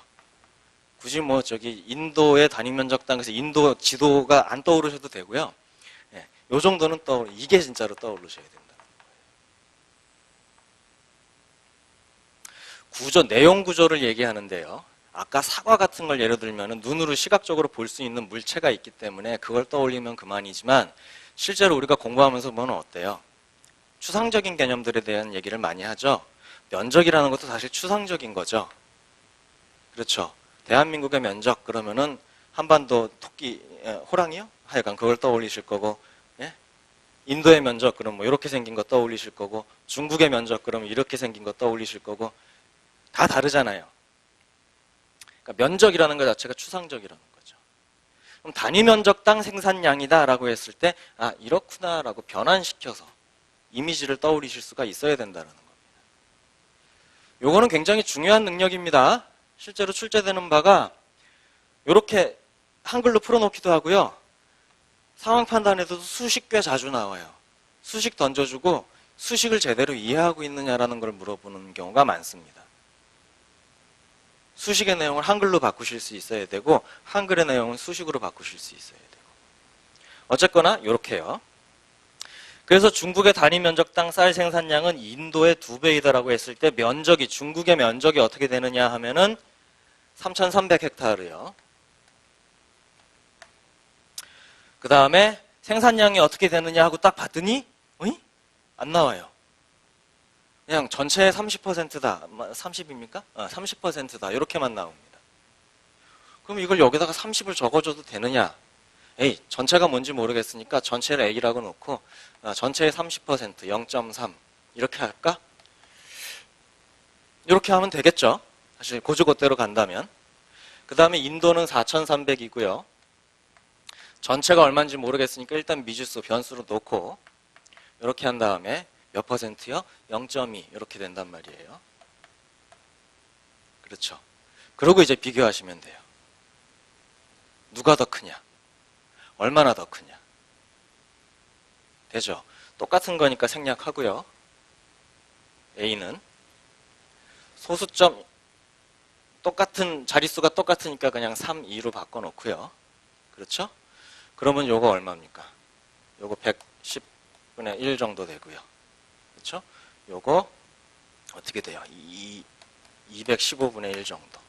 굳이 뭐 저기 인도의 단위 면적당 그래서 인도 지도가 안 떠오르셔도 되고요. 예, 요 정도는 이게 진짜로 떠오르셔야 된다는 거예요. 구조, 내용 구조를 얘기하는데요. 아까 사과 같은 걸 예를 들면 눈으로 시각적으로 볼 수 있는 물체가 있기 때문에 그걸 떠올리면 그만이지만 실제로 우리가 공부하면서 보면 어때요? 추상적인 개념들에 대한 얘기를 많이 하죠. 면적이라는 것도 사실 추상적인 거죠. 그렇죠. 대한민국의 면적 그러면은 한반도 토끼 호랑이요? 하여간 그걸 떠올리실 거고 예? 인도의 면적 그럼 뭐 이렇게 생긴 거 떠올리실 거고 중국의 면적 그러면 이렇게 생긴 거 떠올리실 거고 다 다르잖아요. 그러니까 면적이라는 것 자체가 추상적이라는 거죠. 그럼 단위 면적당 생산량이다라고 했을 때 아 이렇구나라고 변환시켜서 이미지를 떠올리실 수가 있어야 된다는 겁니다. 요거는 굉장히 중요한 능력입니다. 실제로 출제되는 바가 이렇게 한글로 풀어놓기도 하고요. 상황 판단에도 수식 꽤 자주 나와요. 수식 던져주고 수식을 제대로 이해하고 있느냐라는 걸 물어보는 경우가 많습니다. 수식의 내용을 한글로 바꾸실 수 있어야 되고 한글의 내용은 수식으로 바꾸실 수 있어야 되고 어쨌거나 이렇게요. 그래서 중국의 단위 면적당 쌀 생산량은 인도의 2배이다라고 했을 때 면적이 중국의 면적이 어떻게 되느냐 하면은 3,300헥타르요. 그 다음에 생산량이 어떻게 되느냐 하고 딱 봤더니 어이? 안 나와요. 그냥 전체의 30%다. 30입니까? 30%다. 이렇게만 나옵니다. 그럼 이걸 여기다가 30을 적어줘도 되느냐? 에이, 전체가 뭔지 모르겠으니까 전체를 A라고 놓고 전체의 30%, 0.3 이렇게 할까? 이렇게 하면 되겠죠. 사실 고주고대로 간다면. 그 다음에 인도는 4,300이고요. 전체가 얼마인지 모르겠으니까 일단 미지수 변수로 놓고 이렇게 한 다음에 몇 퍼센트요? 0.2 이렇게 된단 말이에요. 그렇죠. 그리고 이제 비교하시면 돼요. 누가 더 크냐? 얼마나 더 크냐? 되죠? 똑같은 거니까 생략하고요. A는 소수점 똑같은 자릿수가 똑같으니까 그냥 3, 2로 바꿔놓고요. 그렇죠? 그러면 요거 얼마입니까? 요거 110분의 1 정도 되고요. 그렇죠? 요거 어떻게 돼요? 215분의 1 정도.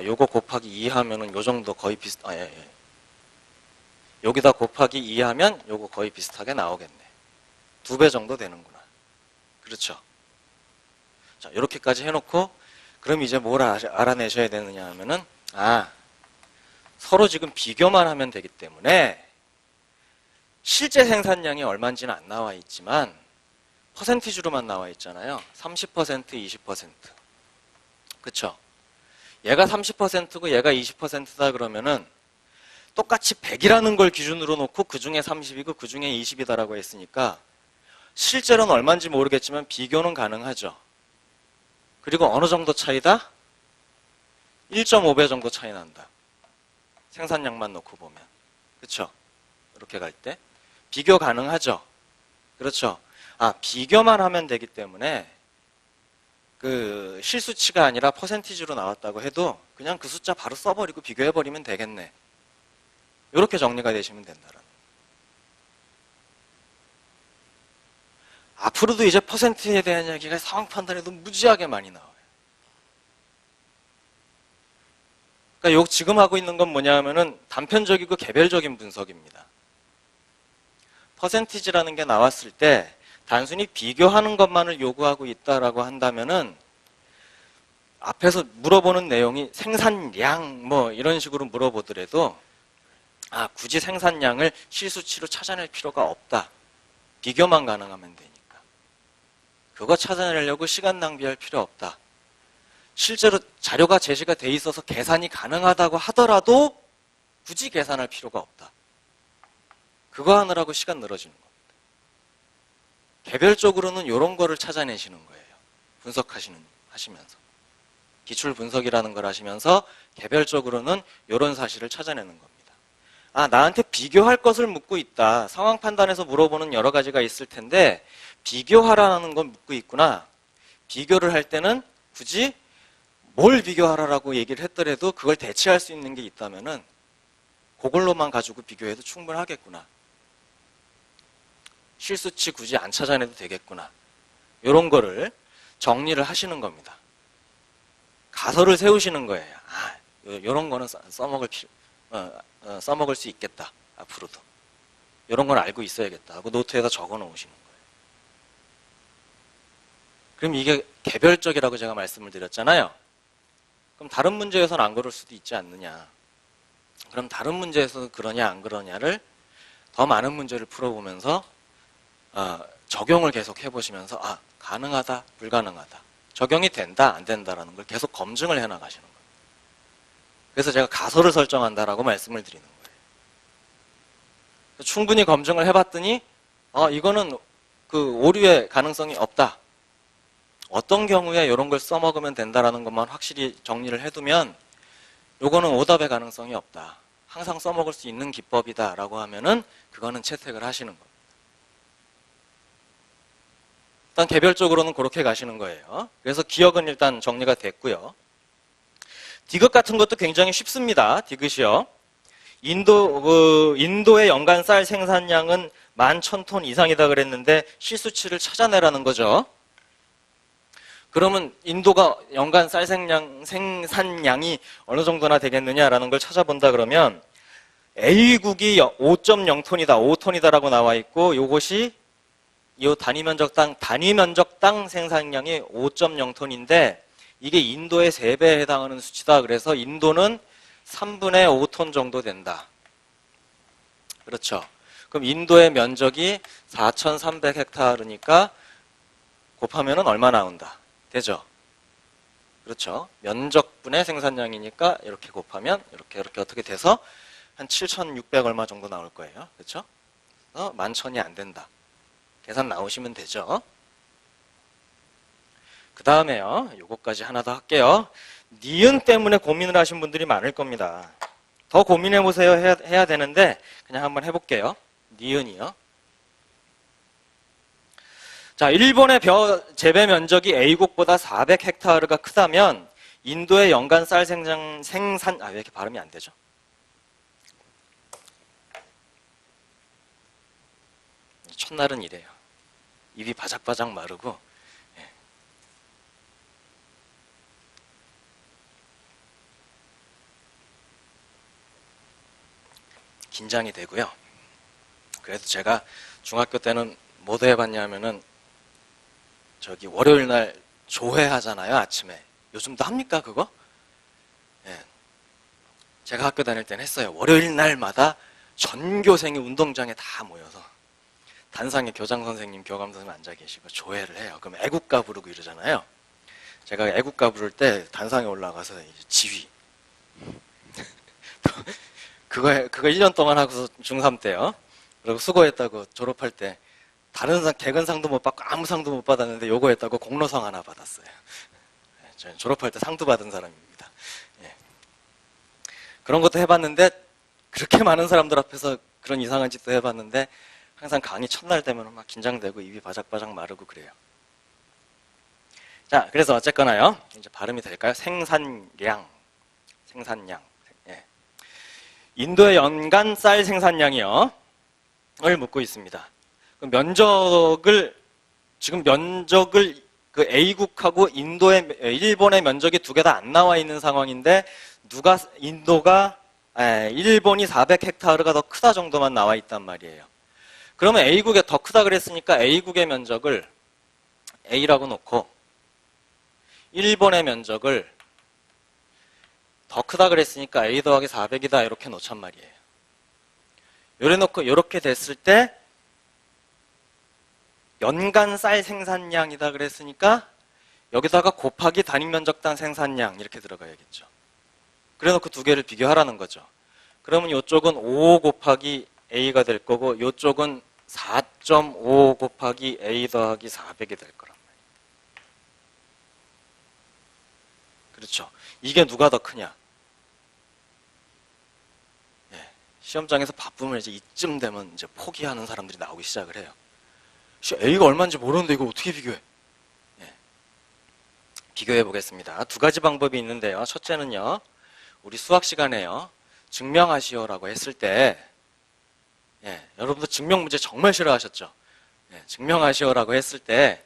요거 곱하기 2 하면은 요 정도 거의 예. 여기다 곱하기 2 하면 요거 거의 비슷하게 나오겠네. 2배 정도 되는구나. 그렇죠? 자, 이렇게까지 해놓고 그럼 이제 뭘 알아내셔야 되느냐 하면은 서로 지금 비교만 하면 되기 때문에 실제 생산량이 얼마인지는 안 나와 있지만 퍼센티지로만 나와 있잖아요. 30%, 20%. 그쵸? 얘가 30%고 얘가 20%다 그러면은 똑같이 100이라는 걸 기준으로 놓고 그 중에 30이고 그 중에 20이다라고 했으니까 실제로는 얼마인지 모르겠지만 비교는 가능하죠. 그리고 어느 정도 차이다? 1.5배 정도 차이 난다. 생산량만 놓고 보면. 그렇죠? 이렇게 갈 때. 비교 가능하죠? 그렇죠? 비교만 하면 되기 때문에 그 실수치가 아니라 퍼센티지로 나왔다고 해도 그냥 그 숫자 바로 써버리고 비교해버리면 되겠네. 이렇게 정리가 되시면 된다라는. 앞으로도 이제 퍼센트에 대한 이야기가 상황 판단에도 무지하게 많이 나와요. 그러니까 지금 하고 있는 건 뭐냐 하면은 단편적이고 개별적인 분석입니다. 퍼센티지라는 게 나왔을 때 단순히 비교하는 것만을 요구하고 있다라고 한다면은 앞에서 물어보는 내용이 생산량 뭐 이런 식으로 물어보더라도 굳이 생산량을 실수치로 찾아낼 필요가 없다. 비교만 가능하면 되니까. 그거 찾아내려고 시간 낭비할 필요 없다. 실제로 자료가 제시가 돼 있어서 계산이 가능하다고 하더라도 굳이 계산할 필요가 없다. 그거 하느라고 시간 늘어지는 겁니다. 개별적으로는 이런 거를 찾아내시는 거예요. 하시면서. 기출 분석이라는 걸 하시면서 개별적으로는 이런 사실을 찾아내는 겁니다. 나한테 비교할 것을 묻고 있다. 상황 판단에서 물어보는 여러 가지가 있을 텐데 비교하라는 건 묻고 있구나. 비교를 할 때는 굳이 뭘 비교하라라고 얘기를 했더라도 그걸 대체할 수 있는 게 있다면은 그걸로만 가지고 비교해도 충분하겠구나. 실수치 굳이 안 찾아내도 되겠구나. 이런 거를 정리를 하시는 겁니다. 가설을 세우시는 거예요. 이런 거는 써먹을 수 있겠다. 앞으로도. 이런 걸 알고 있어야겠다 하고 노트에다 적어 놓으시는 거예요. 그럼 이게 개별적이라고 제가 말씀을 드렸잖아요. 그럼 다른 문제에서는 안 그럴 수도 있지 않느냐. 그럼 다른 문제에서는 그러냐 안 그러냐를 더 많은 문제를 풀어보면서 적용을 계속 해보시면서 가능하다 불가능하다 적용이 된다 안 된다라는 걸 계속 검증을 해나가시는 거예요. 그래서 제가 가설을 설정한다라고 말씀을 드리는 거예요. 충분히 검증을 해봤더니 이거는 그 오류의 가능성이 없다. 어떤 경우에 이런 걸 써먹으면 된다라는 것만 확실히 정리를 해두면 요거는 오답의 가능성이 없다. 항상 써먹을 수 있는 기법이다라고 하면은 그거는 채택을 하시는 겁니다. 일단 개별적으로는 그렇게 가시는 거예요. 그래서 기억은 일단 정리가 됐고요. 디귿 같은 것도 굉장히 쉽습니다. 디귿이요. 인도의 연간 쌀 생산량은 11,000톤 이상이다 그랬는데 실수치를 찾아내라는 거죠. 그러면 인도가 연간 쌀 생산량이 어느 정도나 되겠느냐라는 걸 찾아본다 그러면 A국이 5.0톤이다, 5톤이다라고 나와 있고, 요것이 이 단위 면적당 생산량이 5.0톤인데, 이게 인도의 3배에 해당하는 수치다. 그래서 인도는 3분의 5톤 정도 된다. 그렇죠. 그럼 인도의 면적이 4,300헥타르니까 곱하면은 얼마 나온다? 되죠? 그렇죠. 면적분의 생산량이니까 이렇게 곱하면 이렇게 어떻게 돼서 한 7,600 얼마 정도 나올 거예요. 그렇죠? 11,000이 안 된다. 계산 나오시면 되죠. 그 다음에요. 요거까지 하나 더 할게요. 니은 때문에 고민을 하신 분들이 많을 겁니다. 더 고민해보세요 해야 되는데 그냥 한번 해볼게요. 니은이요. 자, 일본의 벼 재배 면적이 A국보다 400헥타르가 크다면 인도의 연간 쌀 왜 이렇게 발음이 안 되죠? 첫날은 이래요. 입이 바작바작 마르고. 예. 긴장이 되고요. 그래서 제가 중학교 때는 뭐 해봤냐면은 저기 월요일 날 조회하잖아요, 아침에. 요즘도 합니까, 그거? 예. 제가 학교 다닐 때는 했어요. 월요일 날마다 전교생이 운동장에 다 모여서 단상에 교장 선생님, 교감 선생님 앉아 계시고 조회를 해요. 그럼 애국가 부르고 이러잖아요. 제가 애국가 부를 때 단상에 올라가서 이제 지휘. 그거 1년 동안 하고서 중3 때요. 그리고 수고했다고 졸업할 때 다른 개근상도 못 받고 아무 상도 못 받았는데 요거 했다고 공로상 하나 받았어요. 저는 졸업할 때 상도 받은 사람입니다. 예. 그런 것도 해봤는데 그렇게 많은 사람들 앞에서 그런 이상한 짓도 해봤는데 항상 강의 첫날 되면 막 긴장되고 입이 바작바작 마르고 그래요. 자, 그래서 어쨌거나요. 이제 발음이 될까요? 생산량. 예. 인도의 연간 쌀 생산량이요. 을 묻고 있습니다. 지금 면적을 그 A국하고 일본의 면적이 두 개 다 안 나와 있는 상황인데 일본이 400헥타르가 더 크다 정도만 나와 있단 말이에요. 그러면 A국이 더 크다 그랬으니까 A국의 면적을 A라고 놓고 일본의 면적을 더 크다 그랬으니까 A 더하기 400이다 이렇게 놓잔 말이에요. 요래 놓고 이렇게 됐을 때 연간 쌀 생산량이다 그랬으니까 여기다가 곱하기 단위 면적당 생산량 이렇게 들어가야겠죠. 그래 놓고 두 개를 비교하라는 거죠. 그러면 이쪽은 5 곱하기 A가 될 거고 이쪽은 4.5 곱하기 A 더하기 400이 될 거란 말이에요. 그렇죠. 이게 누가 더 크냐? 예, 시험장에서 바쁘면 이제 이쯤 되면 이제 포기하는 사람들이 나오기 시작을 해요. A가 얼마인지 모르는데 이거 어떻게 비교해? 예, 비교해 보겠습니다. 두 가지 방법이 있는데요. 첫째는요. 우리 수학 시간에요. 증명하시오라고 했을 때 여러분들 증명 문제 정말 싫어하셨죠? 증명하시오라고 했을 때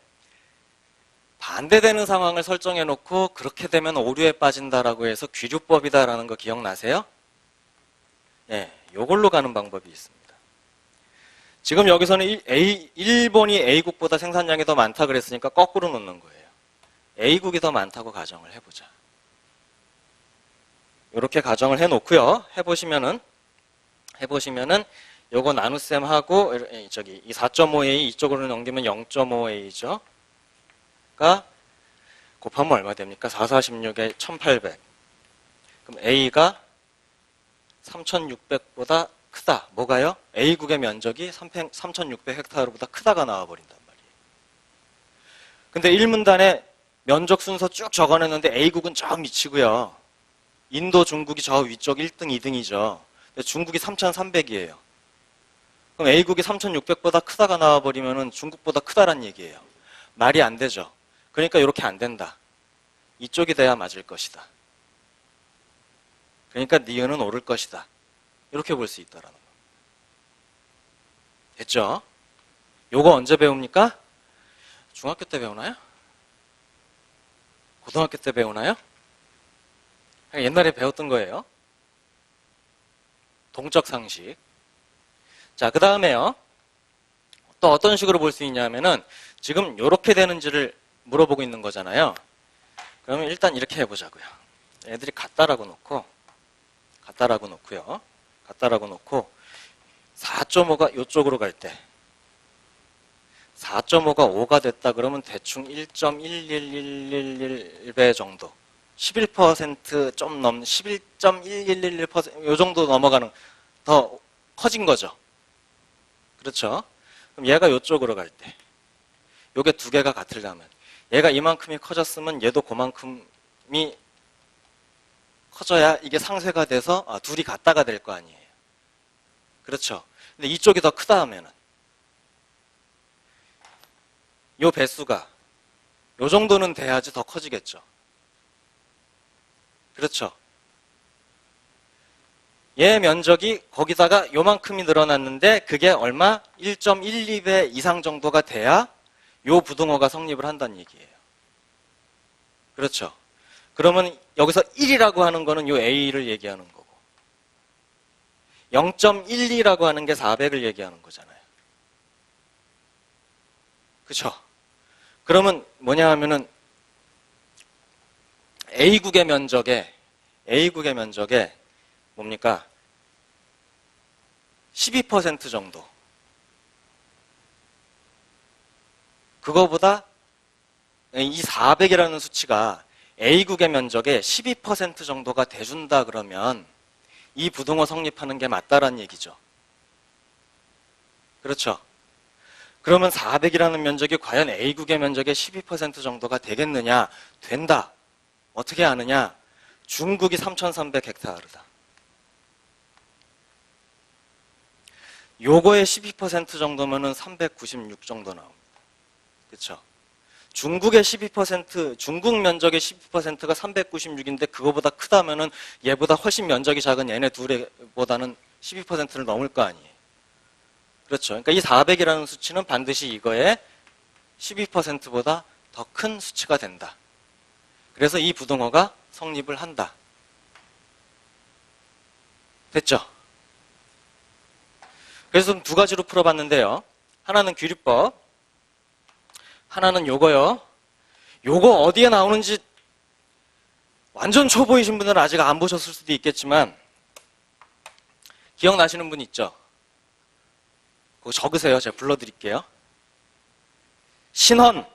반대되는 상황을 설정해 놓고 그렇게 되면 오류에 빠진다라고 해서 귀류법이다라는 거 기억나세요? 요걸로 가는 방법이 있습니다. 지금 여기서는 일본이 A국보다 생산량이 더 많다 그랬으니까 거꾸로 놓는 거예요. A국이 더 많다고 가정을 해보자. 이렇게 가정을 해놓고요. 해보시면은 요거 나눗셈하고 저기 이 4.5A 이쪽으로 넘기면 0.5A죠. 가 곱하면 얼마 됩니까? 4, 46에 1800. 그럼 A가 3600보다 크다. 뭐가요? A국의 면적이 3600헥타르보다 크다가 나와버린단 말이에요. 근데 1문단에 면적 순서 쭉 적어냈는데 A국은 저 밑이고요. 인도, 중국이 저 위쪽 1등, 2등이죠. 근데 중국이 3300이에요. 그럼 A국이 3600보다 크다가 나와버리면 중국보다 크다란 얘기예요. 말이 안 되죠. 그러니까 이렇게 안 된다. 이쪽이 돼야 맞을 것이다. 그러니까 니은은 오를 것이다. 이렇게 볼 수 있다라는 거. 됐죠? 요거 언제 배웁니까? 중학교 때 배우나요? 고등학교 때 배우나요? 옛날에 배웠던 거예요. 동적 상식. 자, 그 다음에요. 또 어떤 식으로 볼 수 있냐면은 지금 이렇게 되는지를 물어보고 있는 거잖아요. 그러면 일단 이렇게 해보자고요. 애들이 같다라고 놓고요. 같다라고 놓고 4.5가 이쪽으로 갈 때 4.5가 5가 됐다 그러면 대충 1.11111배 정도 11%좀 넘는 11.1111% 요 정도 넘어가는 더 커진 거죠. 그렇죠? 그럼 얘가 이쪽으로 갈 때 요게 두 개가 같으려면 얘가 이만큼이 커졌으면 얘도 그만큼이 커져야 이게 상쇄가 돼서 둘이 같다가 될 거 아니에요. 그렇죠? 근데 이쪽이 더 크다 하면은 요 배수가 요 정도는 돼야지 더 커지겠죠. 그렇죠? 얘 면적이 거기다가 요만큼이 늘어났는데 그게 얼마? 1.12배 이상 정도가 돼야 요 부등호가 성립을 한다는 얘기예요. 그렇죠? 그러면 여기서 1이라고 하는 거는 요 A를 얘기하는 거고 0.12라고 하는 게 400을 얘기하는 거잖아요. 그렇죠? 그러면 뭐냐 하면은 A국의 면적에 뭡니까? 12% 정도. 그거보다 이 400이라는 수치가 A국의 면적의 12% 정도가 돼준다 그러면 이 부등호 성립하는 게 맞다라는 얘기죠. 그렇죠? 그러면 400이라는 면적이 과연 A국의 면적의 12% 정도가 되겠느냐? 된다. 어떻게 아느냐? 중국이 3,300헥타르다. 요거의 12% 정도면은 396 정도 나옵니다. 그렇죠? 중국의 12%, 중국 면적의 12%가 396인데 그거보다 크다면은 얘보다 훨씬 면적이 작은 얘네 둘보다는 12%를 넘을 거 아니에요. 그렇죠? 그러니까 이 400이라는 수치는 반드시 이거의 12%보다 더 큰 수치가 된다. 그래서 이 부등호가 성립을 한다. 됐죠? 그래서 두 가지로 풀어봤는데요. 하나는 귀류법, 하나는 요거요. 요거 어디에 나오는지 완전 초보이신 분들은 아직 안 보셨을 수도 있겠지만 기억나시는 분 있죠? 그거 적으세요. 제가 불러드릴게요. 신헌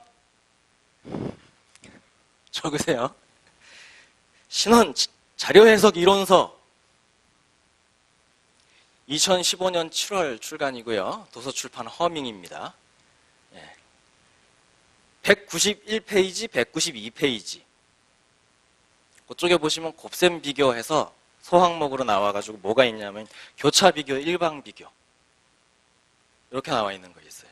적으세요. 신헌 자료해석 이론서 2015년 7월 출간이고요. 도서출판 허밍입니다. 191페이지, 192페이지. 그쪽에 보시면 곱셈 비교해서 소항목으로 나와가지고 뭐가 있냐면 교차 비교, 일방 비교. 이렇게 나와 있는 거 있어요.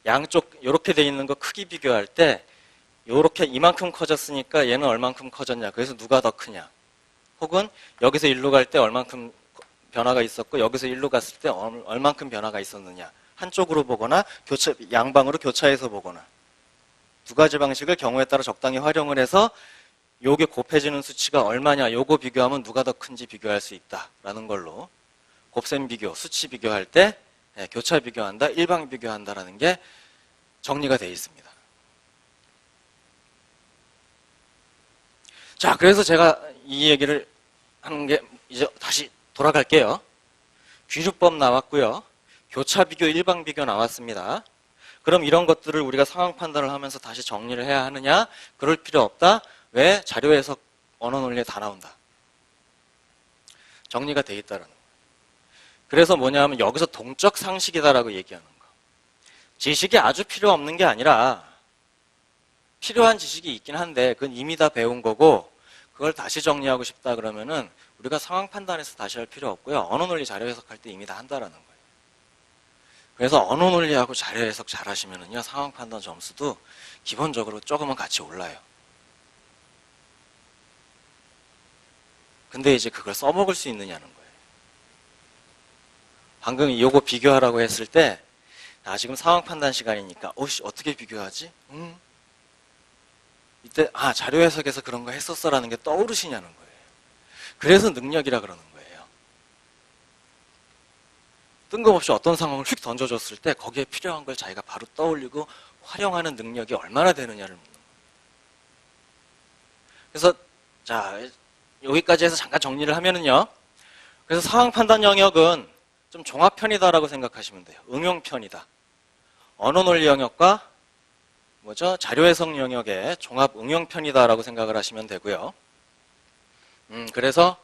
양쪽 이렇게 돼 있는 거 크기 비교할 때 이렇게 이만큼 커졌으니까 얘는 얼만큼 커졌냐. 그래서 누가 더 크냐. 혹은 여기서 일로 갈 때 얼만큼 변화가 있었고 여기서 일로 갔을 때 얼만큼 변화가 있었느냐. 한쪽으로 보거나 양방으로 교차해서 보거나 두 가지 방식을 경우에 따라 적당히 활용을 해서 요게 곱해지는 수치가 얼마냐. 요거 비교하면 누가 더 큰지 비교할 수 있다라는 걸로 곱셈 비교, 수치 비교할 때 교차 비교한다, 일방 비교한다라는 게 정리가 되어 있습니다. 자, 그래서 제가 이 얘기를 하는 게 이제 다시 돌아갈게요. 귀류법 나왔고요. 교차 비교, 일방 비교 나왔습니다. 그럼 이런 것들을 우리가 상황 판단을 하면서 다시 정리를 해야 하느냐? 그럴 필요 없다. 왜? 자료 해석 언어 논리에 다 나온다. 정리가 돼 있다라는 거. 그래서 뭐냐 하면 여기서 동적 상식이다라고 얘기하는 거. 지식이 아주 필요 없는 게 아니라 필요한 지식이 있긴 한데 그건 이미 다 배운 거고 그걸 다시 정리하고 싶다 그러면은 우리가 상황 판단에서 다시 할 필요 없고요. 언어 논리 자료 해석할 때 이미 다 한다라는 거예요. 그래서 언어 논리하고 자료 해석 잘 하시면은요. 상황 판단 점수도 기본적으로 조금은 같이 올라요. 근데 이제 그걸 써먹을 수 있느냐는 거예요. 방금 이거 비교하라고 했을 때 지금 상황 판단 시간이니까 어떻게 비교하지? 이때 자료 해석에서 그런 거 했었어라는 게 떠오르시냐는 거예요. 그래서 능력이라 그러는 거예요. 뜬금없이 어떤 상황을 휙 던져줬을 때 거기에 필요한 걸 자기가 바로 떠올리고 활용하는 능력이 얼마나 되느냐를 묻는 거예요. 그래서 자, 여기까지 해서 잠깐 정리를 하면은요. 그래서 상황 판단 영역은 좀 종합편이다라고 생각하시면 돼요. 응용편이다. 언어 논리 영역과 자료 해석 영역의 종합 응용편이다라고 생각을 하시면 되고요. 그래서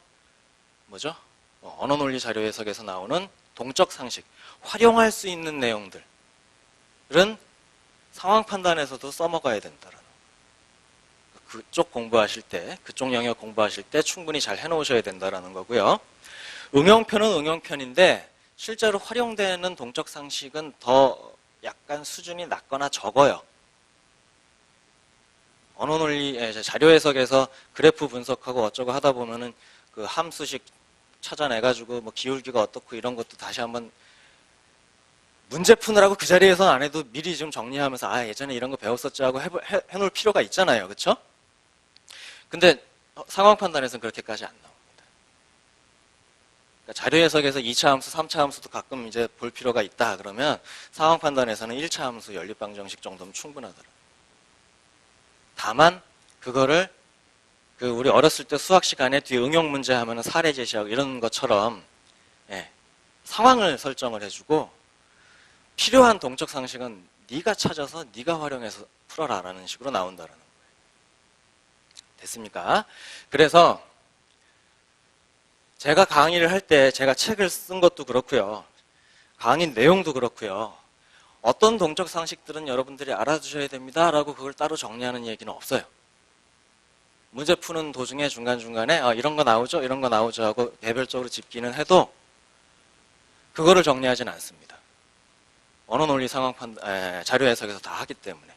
언어 논리 자료 해석에서 나오는 동적 상식, 활용할 수 있는 내용들은 상황 판단에서도 써먹어야 된다라는 그쪽 공부하실 때, 그쪽 영역 공부하실 때 충분히 잘 해놓으셔야 된다라는 거고요. 응용편은 응용편인데 실제로 활용되는 동적 상식은 더 약간 수준이 낮거나 적어요. 언어 논리 자료 해석에서 그래프 분석하고 어쩌고 하다 보면은 그 함수식 찾아내가지고 기울기가 어떻고 이런 것도 다시 한번 문제 푸느라고 그 자리에서 안 해도 미리 좀 정리하면서 예전에 이런 거 배웠었지 하고 해놓을 필요가 있잖아요. 그렇죠? 근데 상황 판단에서는 그렇게까지 안 나옵니다. 그러니까 자료 해석에서 2차 함수, 3차 함수도 가끔 이제 볼 필요가 있다 그러면 상황 판단에서는 1차 함수 연립방정식 정도면 충분하더라고요. 다만 그거를 우리 어렸을 때 수학 시간에 뒤에 응용 문제 하면은 사례 제시하고 이런 것처럼 상황을 설정을 해주고 필요한 동적 상식은 네가 찾아서 네가 활용해서 풀어라라는 식으로 나온다라는 거예요. 됐습니까? 그래서 제가 강의를 할 때 제가 책을 쓴 것도 그렇고요. 강의 내용도 그렇고요. 어떤 동적 상식들은 여러분들이 알아두셔야 됩니다 라고 그걸 따로 정리하는 얘기는 없어요. 문제 푸는 도중에 중간중간에 이런 거 나오죠? 이런 거 나오죠? 하고 개별적으로 짚기는 해도 그거를 정리하진 않습니다. 언어 논리 상황 판단, 자료 해석에서 다 하기 때문에.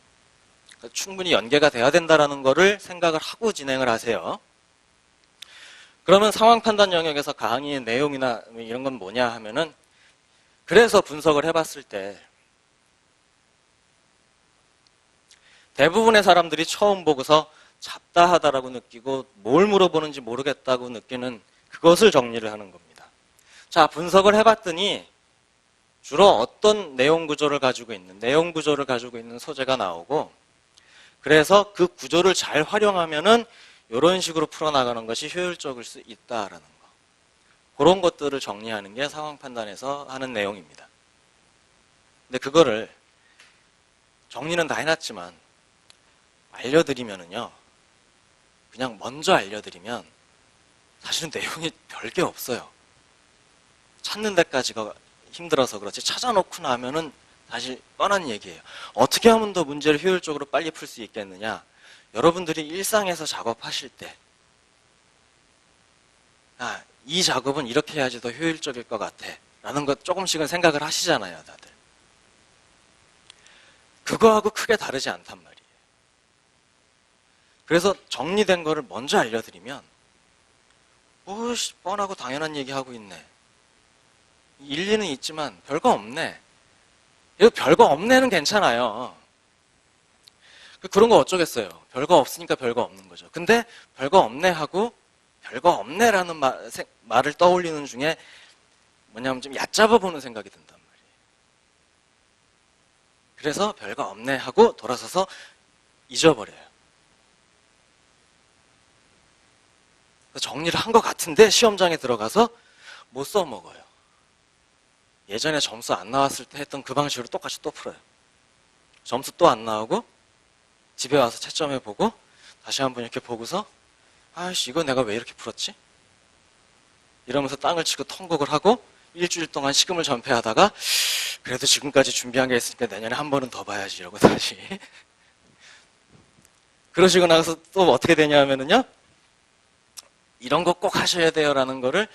그러니까 충분히 연계가 돼야 된다는 거를 생각을 하고 진행을 하세요. 그러면 상황 판단 영역에서 강의의 내용이나 이런 건 뭐냐 하면은 그래서 분석을 해봤을 때 대부분의 사람들이 처음 보고서 잡다하다라고 느끼고 뭘 물어보는지 모르겠다고 느끼는 그것을 정리를 하는 겁니다. 자, 분석을 해봤더니 주로 어떤 내용 구조를 가지고 있는 소재가 나오고 그래서 그 구조를 잘 활용하면은 이런 식으로 풀어나가는 것이 효율적일 수 있다라는 거. 그런 것들을 정리하는 게 상황 판단에서 하는 내용입니다. 근데 그거를 정리는 다 해놨지만 알려드리면은요. 그냥 먼저 알려드리면 사실은 내용이 별게 없어요. 찾는 데까지가 힘들어서 그렇지 찾아놓고 나면은 사실 뻔한 얘기예요. 어떻게 하면 더 문제를 효율적으로 빨리 풀 수 있겠느냐? 여러분들이 일상에서 작업하실 때 이 작업은 이렇게 해야지 더 효율적일 것 같아 라는 것 조금씩은 생각을 하시잖아요. 다들. 그거하고 크게 다르지 않단 말이에요. 그래서 정리된 거를 먼저 알려드리면 뻔하고 당연한 얘기하고 있네. 일리는 있지만 별거 없네. 이거 별거 없네는 괜찮아요. 그런 거 어쩌겠어요. 별거 없으니까 별거 없는 거죠. 근데 별거 없네 하고 별거 없네라는 말을 떠올리는 중에 뭐냐면 좀 얕잡아 보는 생각이 든단 말이에요. 그래서 별거 없네 하고 돌아서서 잊어버려요. 정리를 한 것 같은데 시험장에 들어가서 못 써먹어요. 예전에 점수 안 나왔을 때 했던 그 방식으로 똑같이 또 풀어요. 점수 또 안 나오고 집에 와서 채점해보고 다시 한번 이렇게 보고서 이거 내가 왜 이렇게 풀었지? 이러면서 땅을 치고 통곡을 하고 일주일 동안 식음을 전폐하다가 그래도 지금까지 준비한 게 있으니까 내년에 한 번은 더 봐야지 이러고 다시 그러시고 나서 또 어떻게 되냐 하면은요 이런 거 꼭 하셔야 돼요 라는 거를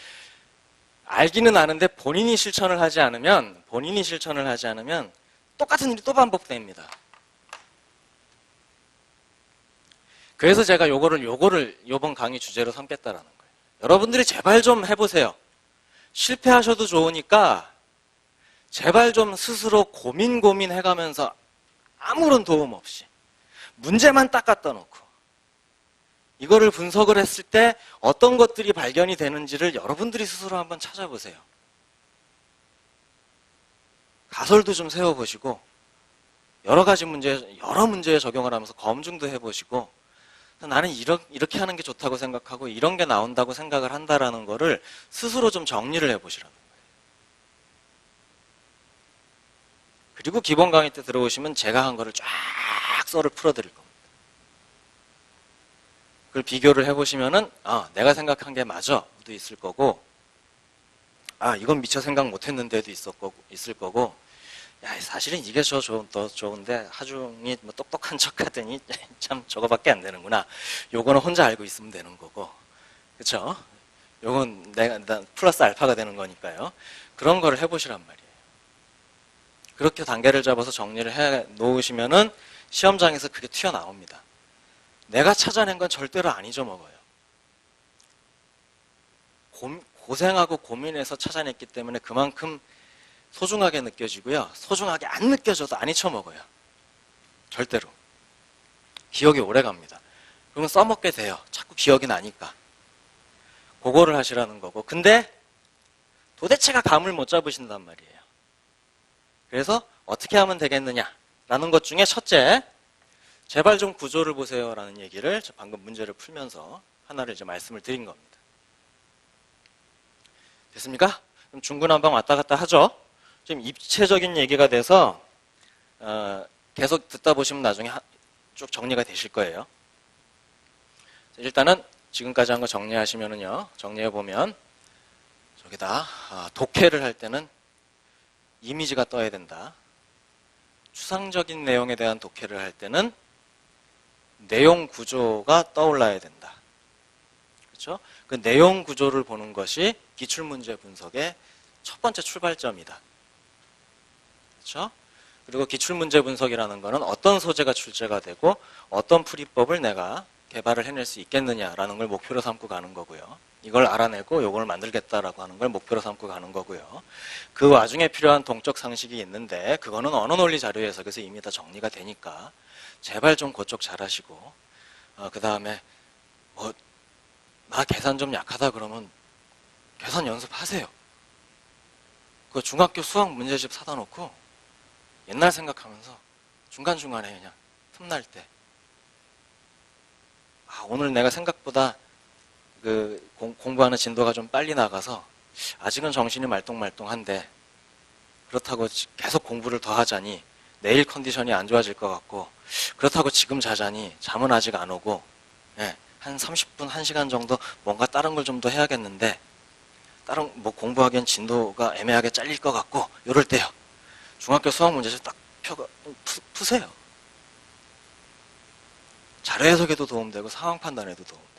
알기는 아는데 본인이 실천을 하지 않으면 똑같은 일이 또 반복됩니다. 그래서 제가 요거를 요번 강의 주제로 삼겠다라는 거예요. 여러분들이 제발 좀 해보세요. 실패하셔도 좋으니까 제발 좀 스스로 고민해가면서 아무런 도움 없이 문제만 딱 갖다 놓고 이거를 분석을 했을 때 어떤 것들이 발견이 되는지를 여러분들이 스스로 한번 찾아보세요. 가설도 좀 세워보시고 여러 가지 여러 문제에 적용을 하면서 검증도 해보시고 나는 이렇게 하는 게 좋다고 생각하고 이런 게 나온다고 생각을 한다라는 거를 스스로 좀 정리를 해보시라는 거예요. 그리고 기본 강의 때 들어오시면 제가 한 거를 쫙 썰을 풀어드릴 겁니다. 그걸 비교를 해보시면은 내가 생각한 게 맞아도 있을 거고 이건 미처 생각 못했는데도 있을 거고 야, 사실은 이게 더 좋은데 하중이 뭐 똑똑한 척 하더니 참 저거밖에 안 되는구나. 요거는 혼자 알고 있으면 되는 거고. 그쵸? 요건 나 플러스 알파가 되는 거니까요. 그런 거를 해보시란 말이에요. 그렇게 단계를 잡아서 정리를 해 놓으시면은 시험장에서 그게 튀어나옵니다. 내가 찾아낸 건 절대로 안 잊어먹어요. 고생하고 고민해서 찾아냈기 때문에 그만큼 소중하게 느껴지고요. 소중하게 안 느껴져도 안 잊혀먹어요. 절대로. 기억이 오래 갑니다. 그러면 써먹게 돼요. 자꾸 기억이 나니까. 그거를 하시라는 거고. 근데 도대체가 감을 못 잡으신단 말이에요. 그래서 어떻게 하면 되겠느냐라는 것 중에 첫째, 제발 좀 구조를 보세요라는 얘기를 방금 문제를 풀면서 하나를 이제 말씀을 드린 겁니다. 됐습니까? 그럼 중구난방 왔다 갔다 하죠? 지금 입체적인 얘기가 돼서 계속 듣다 보시면 나중에 쭉 정리가 되실 거예요. 일단은 지금까지 한 거 정리하시면은요. 정리해보면 저기다 독해를 할 때는 이미지가 떠야 된다. 추상적인 내용에 대한 독해를 할 때는 내용 구조가 떠올라야 된다. 그렇죠? 그 내용 구조를 보는 것이 기출문제 분석의 첫 번째 출발점이다. 그렇죠? 그리고 기출문제 분석이라는 것은 어떤 소재가 출제가 되고 어떤 풀이법을 내가 개발을 해낼 수 있겠느냐라는 걸 목표로 삼고 가는 거고요. 이걸 알아내고 이걸 만들겠다라고 하는 걸 목표로 삼고 가는 거고요. 그 와중에 필요한 동적 상식이 있는데 그거는 언어 논리 자료 해석에서 이미 다 정리가 되니까 제발 좀 그쪽 잘하시고 그 다음에 나 계산 좀 약하다 그러면 계산 연습하세요. 그 중학교 수학 문제집 사다 놓고 옛날 생각하면서 중간중간에 그냥 틈날 때 오늘 내가 생각보다 그 공부하는 진도가 좀 빨리 나가서 아직은 정신이 말똥말똥한데 그렇다고 계속 공부를 더 하자니 내일 컨디션이 안 좋아질 것 같고 그렇다고 지금 자자니 잠은 아직 안 오고 한 30분, 1시간 정도 뭔가 다른 걸 좀 더 해야겠는데 다른 공부하기엔 진도가 애매하게 잘릴 것 같고 이럴 때요. 중학교 수학 문제집 딱 푸세요. 자료 해석에도 도움되고 상황 판단에도 도움되고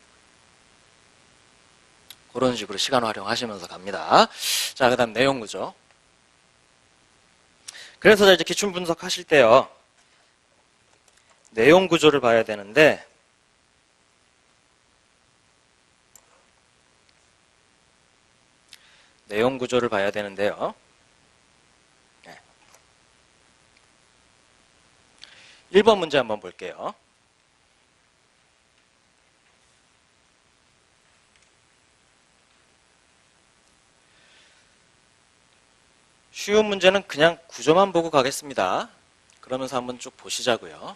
그런 식으로 시간 활용하시면서 갑니다. 자, 그 다음 내용 구조. 그래서 이제 기출 분석하실 때요. 내용 구조를 봐야 되는데 내용 구조를 봐야 되는데요. 1번 문제 한번 볼게요. 쉬운 문제는 그냥 구조만 보고 가겠습니다. 그러면서 한번 쭉 보시자고요.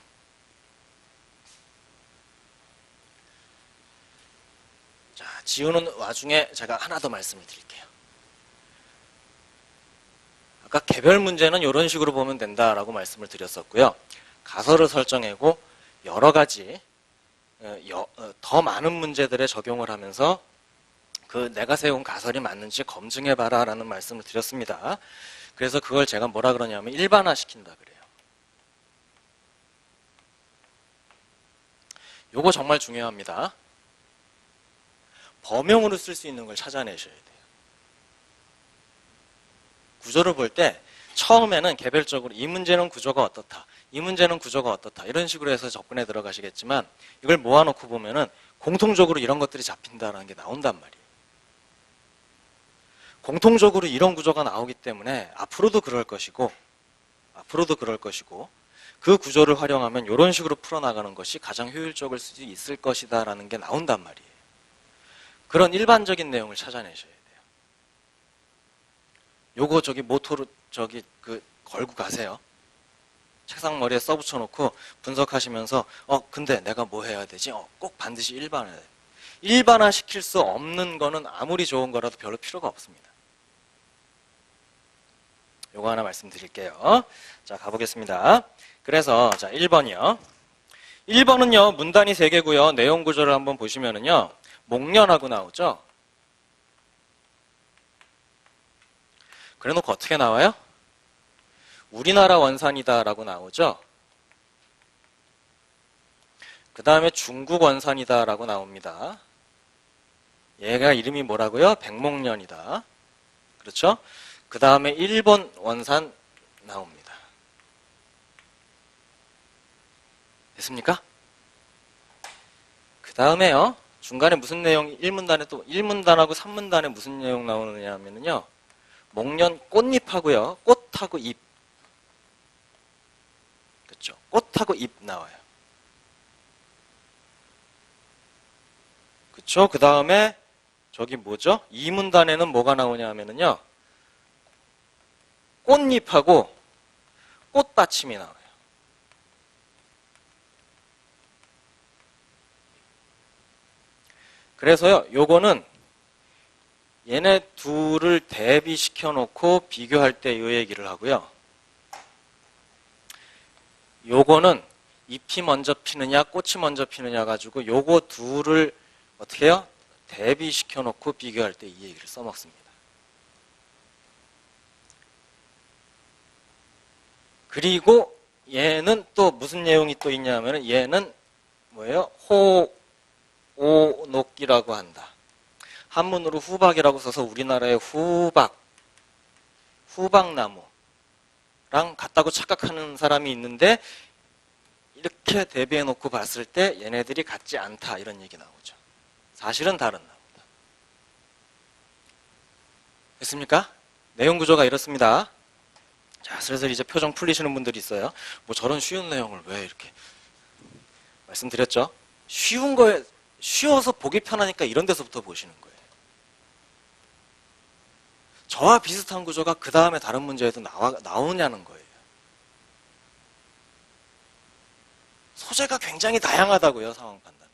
자, 지우는 와중에 제가 하나 더 말씀을 드릴게요. 아까 개별 문제는 이런 식으로 보면 된다라고 말씀을 드렸었고요. 가설을 설정하고 여러 가지 더 많은 문제들에 적용을 하면서 그 내가 세운 가설이 맞는지 검증해봐라 라는 말씀을 드렸습니다. 그래서 그걸 제가 뭐라 그러냐면 일반화시킨다 그래요. 요거 정말 중요합니다. 범용으로 쓸 수 있는 걸 찾아내셔야 돼요. 구조를 볼 때 처음에는 개별적으로 이 문제는 구조가 어떻다, 이 문제는 구조가 어떻다 이런 식으로 해서 접근해 들어가시겠지만 이걸 모아놓고 보면은 공통적으로 이런 것들이 잡힌다는 게 나온단 말이에요. 공통적으로 이런 구조가 나오기 때문에 앞으로도 그럴 것이고 그 구조를 활용하면 이런 식으로 풀어나가는 것이 가장 효율적일 수 있을 것이다 라는 게 나온단 말이에요. 그런 일반적인 내용을 찾아내셔야 돼요. 요거 모토로 걸고 가세요. 책상 머리에 써붙여 놓고 분석하시면서 근데 내가 뭐 해야 되지? 꼭 반드시 일반화해야 돼. 일반화 시킬 수 없는 거는 아무리 좋은 거라도 별로 필요가 없습니다. 요거 하나 말씀드릴게요. 자, 가보겠습니다. 그래서 자, 1번이요. 1번은요, 문단이 3개고요. 내용 구조를 한번 보시면은요, 목련하고 나오죠? 그래 놓고 어떻게 나와요? 우리나라 원산이다라고 나오죠? 그 다음에 중국 원산이다라고 나옵니다. 얘가 이름이 뭐라고요? 백목련이다. 그렇죠? 그 다음에 일본 원산 나옵니다. 됐습니까? 그 다음에요. 중간에 무슨 내용, 1문단에 또 1문단하고 3문단에 무슨 내용 나오느냐 하면은요. 목련 꽃잎하고요. 꽃하고 잎. 그렇죠? 꽃하고 잎 나와요. 그렇죠? 그 다음에 저기 뭐죠? 2문단에는 뭐가 나오냐 하면은요. 꽃잎하고 꽃받침이 나와요. 그래서요, 요거는 얘네 둘을 대비시켜 놓고 비교할 때 이 얘기를 하고요. 요거는 잎이 먼저 피느냐, 꽃이 먼저 피느냐 가지고 요거 둘을 어떻게 해요? 대비시켜 놓고 비교할 때 이 얘기를 써먹습니다. 그리고 얘는 또 무슨 내용이 또 있냐 하면은 얘는 뭐예요? 호오녹기라고 한다. 한문으로 후박이라고 써서 우리나라의 후박나무랑 같다고 착각하는 사람이 있는데 이렇게 대비해 놓고 봤을 때 얘네들이 같지 않다 이런 얘기 나오죠. 사실은 다른 나무다. 됐습니까? 내용 구조가 이렇습니다. 자, 슬슬 이제 표정 풀리시는 분들이 있어요. 뭐 저런 쉬운 내용을 왜 이렇게 말씀드렸죠? 쉬운 거에 쉬워서 보기 편하니까 이런 데서부터 보시는 거예요. 저와 비슷한 구조가 그 다음에 다른 문제에도 나오냐는 거예요. 소재가 굉장히 다양하다고요, 상황 판단.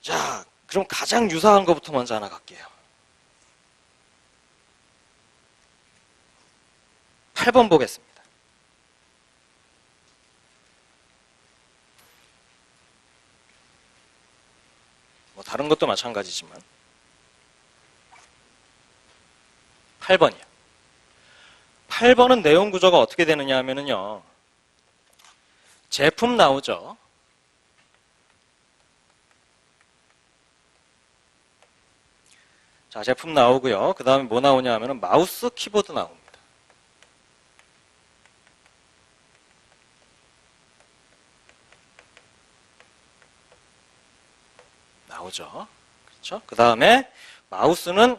자, 그럼 가장 유사한 것부터 먼저 하나 갈게요. 8번 보겠습니다. 뭐 다른 것도 마찬가지지만 8번이요. 8번은 내용 구조가 어떻게 되느냐 하면은요. 제품 나오죠. 자, 제품 나오고요. 그 다음에 뭐 나오냐 하면은 마우스, 키보드 나옵니다. 나오죠. 그렇죠? 그 다음에 마우스는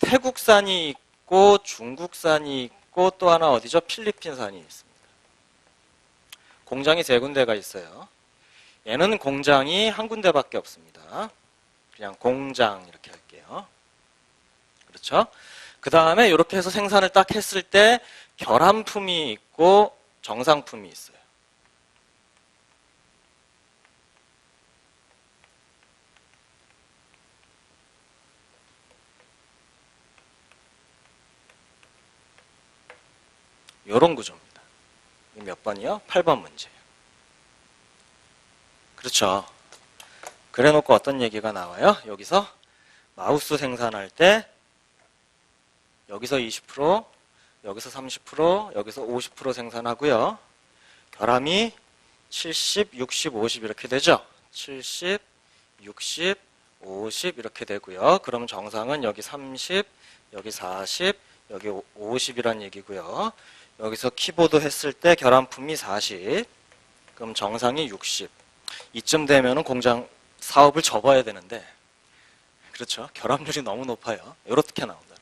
태국산이 있고 중국산이 있고 또 하나 어디죠? 필리핀산이 있습니다. 공장이 3군데가 있어요. 얘는 공장이 한 군데밖에 없습니다. 그냥 공장 이렇게 할게요. 그렇죠? 그 다음에 이렇게 해서 생산을 딱 했을 때 결함품이 있고 정상품이 있어요. 이런 구조입니다. 몇 번이요? 8번 문제예요. 그렇죠. 그래 놓고 어떤 얘기가 나와요? 여기서 마우스 생산할 때 여기서 20%, 여기서 30%, 여기서 50% 생산하고요. 결함이 70, 60, 50 이렇게 되죠. 70, 60, 50 이렇게 되고요. 그럼 정상은 여기 30, 여기 40, 여기 50이란 얘기고요. 여기서 키보드 했을 때 결함품이 40, 그럼 정상이 60. 이쯤 되면은 공장 사업을 접어야 되는데, 그렇죠? 결함률이 너무 높아요. 이렇게 나온다.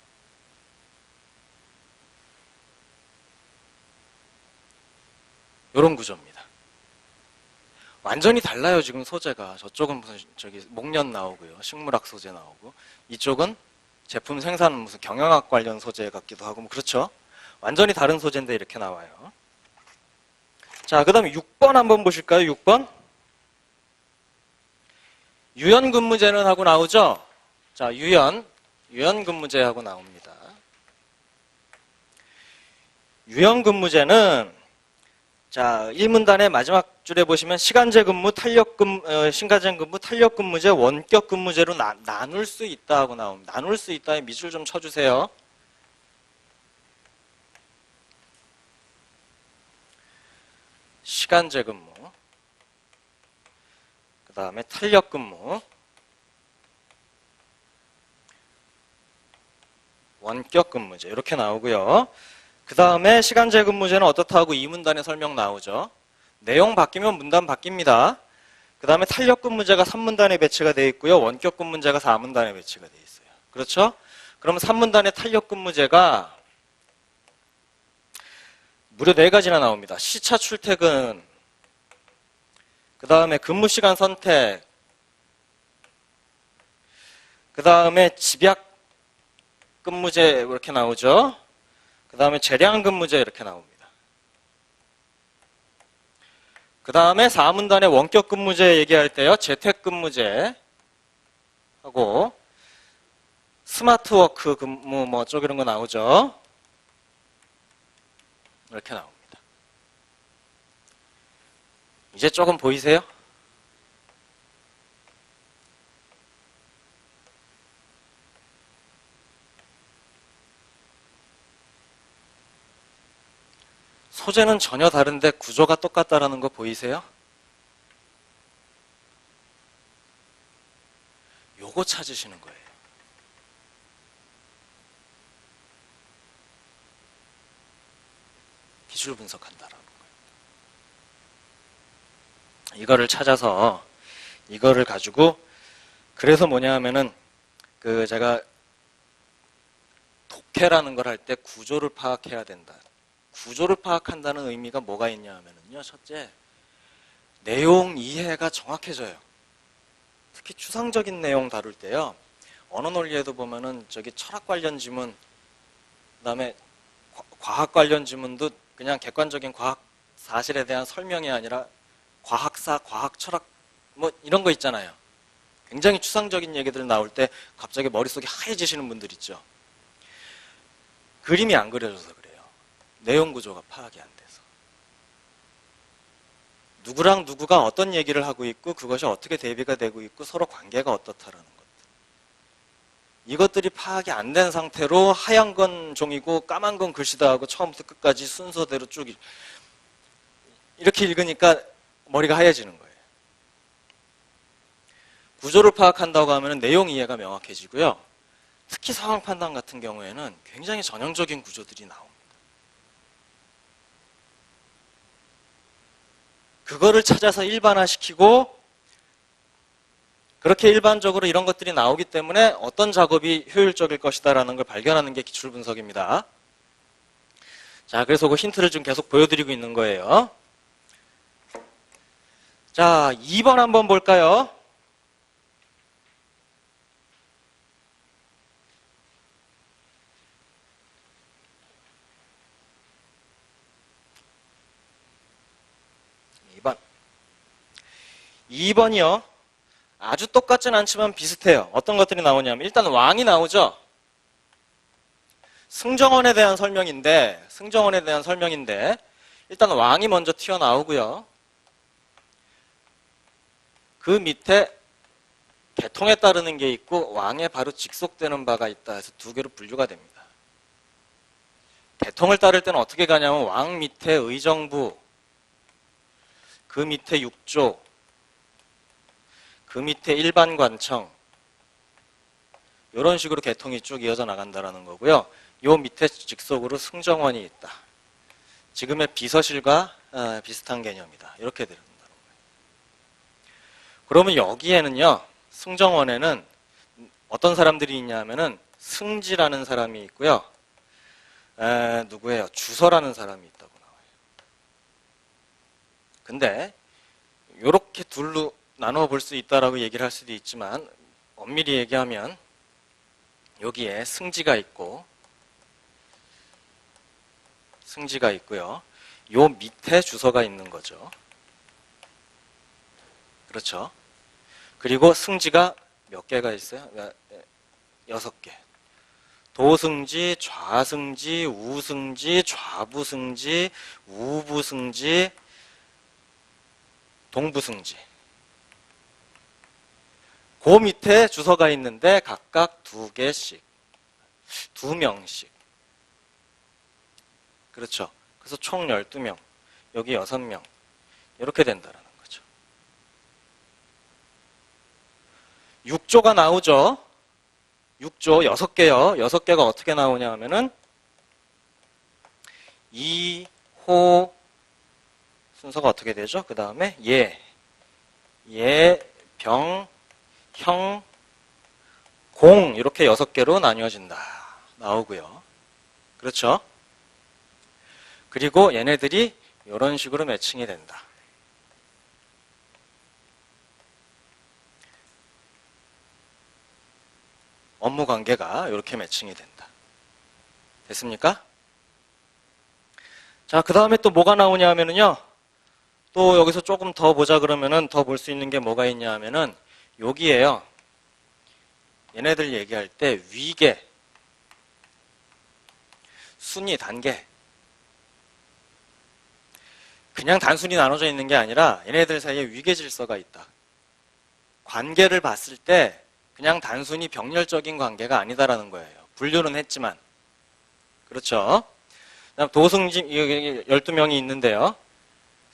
이런 구조입니다. 완전히 달라요, 지금 소재가. 저쪽은 무슨, 목련 나오고요. 식물학 소재 나오고. 이쪽은 제품 생산은 무슨 경영학 관련 소재 같기도 하고 뭐 그렇죠. 완전히 다른 소재인데 이렇게 나와요. 자, 그 다음에 6번 한번 보실까요? 6번. 유연근무제는 하고 나오죠? 자, 유연근무제 하고 나옵니다. 유연근무제는 자, 1문단의 마지막 줄에 보시면 시간제 근무, 시간제 근무, 탄력 근무제, 원격 근무제로 나눌 수 있다 하고 나옵니다. 나눌 수 있다에 밑줄 좀 쳐주세요. 시간제 근무, 그 다음에 탄력 근무, 원격 근무제 이렇게 나오고요. 그 다음에 시간제 근무제는 어떻다 하고 2문단에 설명 나오죠. 내용 바뀌면 문단 바뀝니다. 그 다음에 탄력 근무제가 3문단에 배치가 되어 있고요. 원격 근무제가 4문단에 배치가 되어 있어요. 그렇죠? 그러면 3문단의 탄력 근무제가 무려 4가지나 나옵니다. 시차 출퇴근, 그 다음에 근무시간 선택, 그 다음에 집약 근무제 이렇게 나오죠. 그 다음에 재량 근무제 이렇게 나옵니다. 그 다음에 4문단의 원격 근무제 얘기할 때요. 재택 근무제 하고 스마트워크 근무 뭐 어쩌고 이런 거 나오죠. 이렇게 나옵니다. 이제 조금 보이세요? 소재는 전혀 다른데 구조가 똑같다라는 거 보이세요? 요거 찾으시는 거예요. 기술 분석한다라는 거예요. 이거를 찾아서 이거를 가지고 그래서 뭐냐 하면은 그 제가 독해라는 걸 할 때 구조를 파악해야 된다. 구조를 파악한다는 의미가 뭐가 있냐 하면은요. 첫째, 내용 이해가 정확해져요. 특히 추상적인 내용 다룰 때요. 언어 논리에도 보면은 저기 철학 관련 지문, 그다음에 과학 관련 지문도 그냥 객관적인 과학 사실에 대한 설명이 아니라 과학사, 과학 철학 뭐 이런 거 있잖아요. 굉장히 추상적인 얘기들 나올 때 갑자기 머릿속이 하얘지시는 분들 있죠. 그림이 안 그려져서 그래요. 내용 구조가 파악이 안 돼서. 누구랑 누구가 어떤 얘기를 하고 있고 그것이 어떻게 대비가 되고 있고 서로 관계가 어떻다라는 것들. 이것들이 파악이 안 된 상태로 하얀 건 종이고 까만 건 글씨다 하고 처음부터 끝까지 순서대로 쭉 이렇게 읽으니까 머리가 하얘지는 거예요. 구조를 파악한다고 하면 내용 이해가 명확해지고요. 특히 상황 판단 같은 경우에는 굉장히 전형적인 구조들이 나옵니다. 그거를 찾아서 일반화시키고 그렇게 일반적으로 이런 것들이 나오기 때문에 어떤 작업이 효율적일 것이다라는 걸 발견하는 게 기출 분석입니다. 자, 그래서 그 힌트를 좀 계속 보여드리고 있는 거예요. 자, 2번 한번 볼까요? (2번) 2번이요. 아주 똑같진 않지만 비슷해요. 어떤 것들이 나오냐면 일단 왕이 나오죠. 승정원에 대한 설명인데 일단 왕이 먼저 튀어나오고요. 그 밑에 계통에 따르는 게 있고 왕에 바로 직속되는 바가 있다 해서 두 개로 분류가 됩니다. 계통을 따를 때는 어떻게 가냐면 왕 밑에 의정부, 그 밑에 육조, 그 밑에 일반관청 이런 식으로 계통이 쭉 이어져 나간다는 거고요. 요 밑에 직속으로 승정원이 있다. 지금의 비서실과 비슷한 개념이다. 이렇게 된다는 거예요. 그러면 여기에는요. 승정원에는 어떤 사람들이 있냐 하면은 승지라는 사람이 있고요. 누구예요? 주서라는 사람이 있다고 나와요. 근데 이렇게 둘로 나눠 볼 수 있다라고 얘기를 할 수도 있지만 엄밀히 얘기하면 여기에 승지가 있고, 승지가 있고요. 요 밑에 주소가 있는 거죠. 그렇죠. 그리고 승지가 몇 개가 있어요? 6개. 도승지, 좌승지, 우승지, 좌부승지, 우부승지, 동부승지. 그 밑에 주소가 있는데 각각 2개씩, 2명씩. 그렇죠. 그래서 총 12명, 여기 6명. 이렇게 된다라는 거죠. 6조가 나오죠. 6조 6개요. 6개가 어떻게 나오냐 하면은 2, 호 순서가 어떻게 되죠? 그 다음에 예, 병, 형, 공 이렇게 6개로 나뉘어진다. 나오고요. 그렇죠? 그리고 얘네들이 이런 식으로 매칭이 된다. 업무 관계가 이렇게 매칭이 된다. 됐습니까? 자, 그 다음에 또 뭐가 나오냐 하면은요. 또 여기서 조금 더 보자 그러면은 더 볼 수 있는 게 뭐가 있냐 하면은 여기에요. 얘네들 얘기할 때 위계, 순위, 단계. 그냥 단순히 나눠져 있는 게 아니라 얘네들 사이에 위계 질서가 있다. 관계를 봤을 때 그냥 단순히 병렬적인 관계가 아니다라는 거예요. 분류는 했지만. 그렇죠? 그다음 도승지 12명이 있는데요.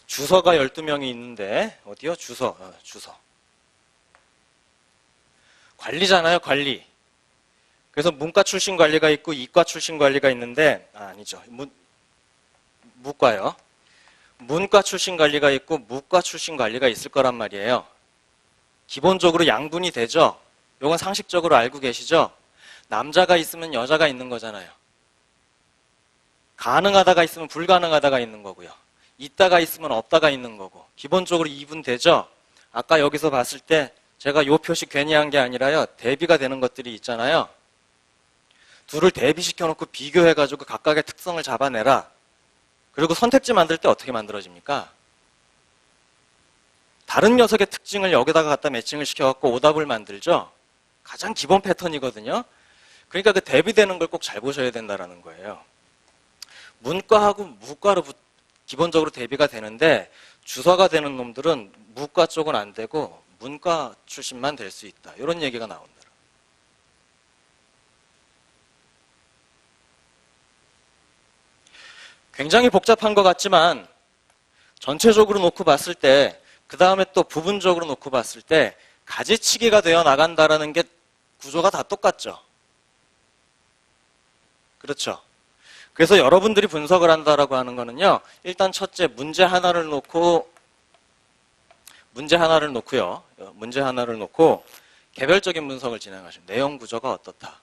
주서가 12명이 있는데 어디요? 주서. 관리잖아요, 관리. 그래서 문과 출신 관리가 있고 이과 출신 관리가 있는데 아니죠. 무과요. 문과 출신 관리가 있고 무과 출신 관리가 있을 거란 말이에요. 기본적으로 양분이 되죠. 이건 상식적으로 알고 계시죠? 남자가 있으면 여자가 있는 거잖아요. 가능하다가 있으면 불가능하다가 있는 거고요. 있다가 있으면 없다가 있는 거고. 기본적으로 이분되죠? 아까 여기서 봤을 때 제가 요 표시 괜히 한 게 아니라요. 대비가 되는 것들이 있잖아요. 둘을 대비시켜놓고 비교해가지고 각각의 특성을 잡아내라. 그리고 선택지 만들 때 어떻게 만들어집니까? 다른 녀석의 특징을 여기다가 갖다 매칭을 시켜갖고 오답을 만들죠? 가장 기본 패턴이거든요. 그러니까 그 대비되는 걸 꼭 잘 보셔야 된다는 거예요. 문과하고 무과로 기본적으로 대비가 되는데 주서가 되는 놈들은 무과 쪽은 안 되고 문과 출신만 될 수 있다. 이런 얘기가 나온다. 굉장히 복잡한 것 같지만 전체적으로 놓고 봤을 때 그 다음에 또 부분적으로 놓고 봤을 때 가지치기가 되어 나간다라는 게 구조가 다 똑같죠. 그렇죠. 그래서 여러분들이 분석을 한다라고 하는 거는요. 일단 첫째 문제 하나를 놓고요. 문제 하나를 놓고 개별적인 분석을 진행하시면 내용 구조가 어떻다.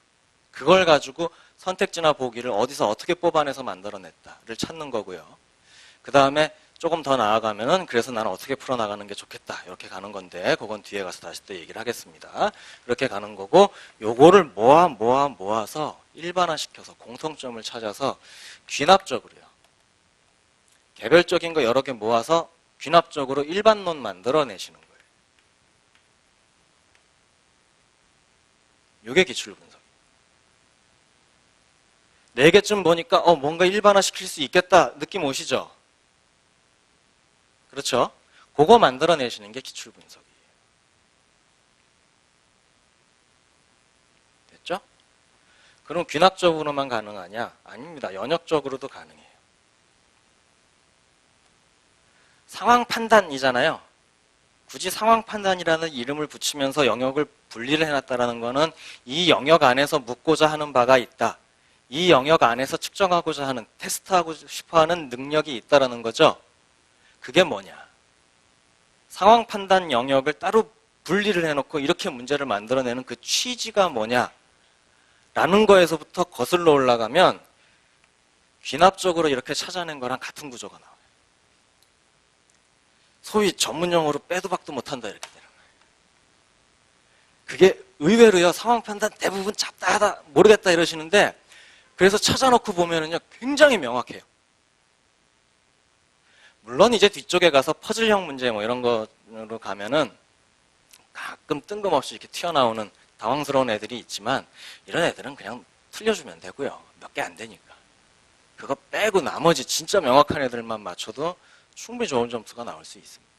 그걸 가지고 선택지나 보기를 어디서 어떻게 뽑아내서 만들어냈다를 찾는 거고요. 그 다음에 조금 더 나아가면은 그래서 나는 어떻게 풀어나가는 게 좋겠다 이렇게 가는 건데 그건 뒤에 가서 다시 또 얘기를 하겠습니다. 이렇게 가는 거고 요거를 모아서 일반화시켜서 공통점을 찾아서 귀납적으로요. 개별적인 거 여러 개 모아서 귀납적으로 일반론 만들어내시는 거예요. 요게 기출분석. 4개쯤 보니까 뭔가 일반화시킬 수 있겠다 느낌 오시죠? 그렇죠? 그거 만들어내시는 게 기출분석이에요. 됐죠? 그럼 귀납적으로만 가능하냐? 아닙니다. 연역적으로도 가능해요. 상황 판단이잖아요. 굳이 상황 판단이라는 이름을 붙이면서 영역을 분리를 해놨다는 거는 이 영역 안에서 묻고자 하는 바가 있다. 이 영역 안에서 측정하고자 하는, 테스트하고 싶어하는 능력이 있다는 거죠. 그게 뭐냐? 상황 판단 영역을 따로 분리를 해놓고 이렇게 문제를 만들어내는 그 취지가 뭐냐? 라는 거에서부터 거슬러 올라가면 귀납적으로 이렇게 찾아낸 거랑 같은 구조가 나와요. 소위 전문용어로 빼도 박도 못한다 이렇게 되는 거예요. 그게 의외로요, 상황 판단 대부분 잡다하다 모르겠다 이러시는데, 그래서 찾아놓고 보면은요, 굉장히 명확해요. 물론 이제 뒤쪽에 가서 퍼즐형 문제 뭐 이런 거로 가면은 가끔 뜬금없이 이렇게 튀어나오는 당황스러운 애들이 있지만, 이런 애들은 그냥 틀려주면 되고요. 몇 개 안 되니까. 그거 빼고 나머지 진짜 명확한 애들만 맞춰도 충분히 좋은 점수가 나올 수 있습니다.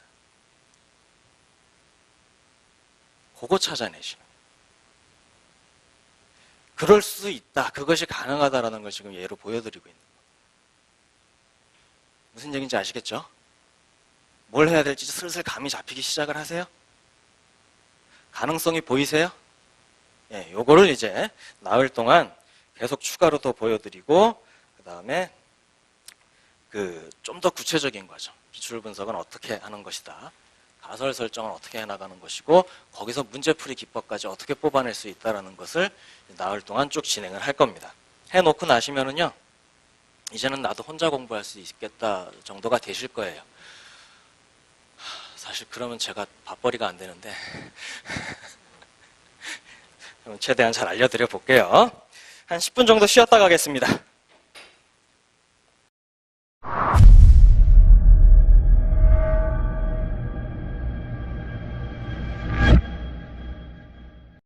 그거 찾아내시는. 그럴 수 있다. 그것이 가능하다라는 걸 지금 예로 보여드리고 있는 거예요. 무슨 얘기인지 아시겠죠? 뭘 해야 될지 슬슬 감이 잡히기 시작을 하세요? 가능성이 보이세요? 예, 요거를 이제 나흘 동안 계속 추가로 더 보여드리고, 그 다음에 좀 더 구체적인 과정, 기출 분석은 어떻게 하는 것이다, 가설 설정은 어떻게 해나가는 것이고, 거기서 문제풀이 기법까지 어떻게 뽑아낼 수 있다는 것을 나흘 동안 쭉 진행을 할 겁니다. 해놓고 나시면은요, 이제는 나도 혼자 공부할 수 있겠다 정도가 되실 거예요. 사실 그러면 제가 밥벌이가 안 되는데 최대한 잘 알려드려 볼게요. 한 10분 정도 쉬었다 가겠습니다.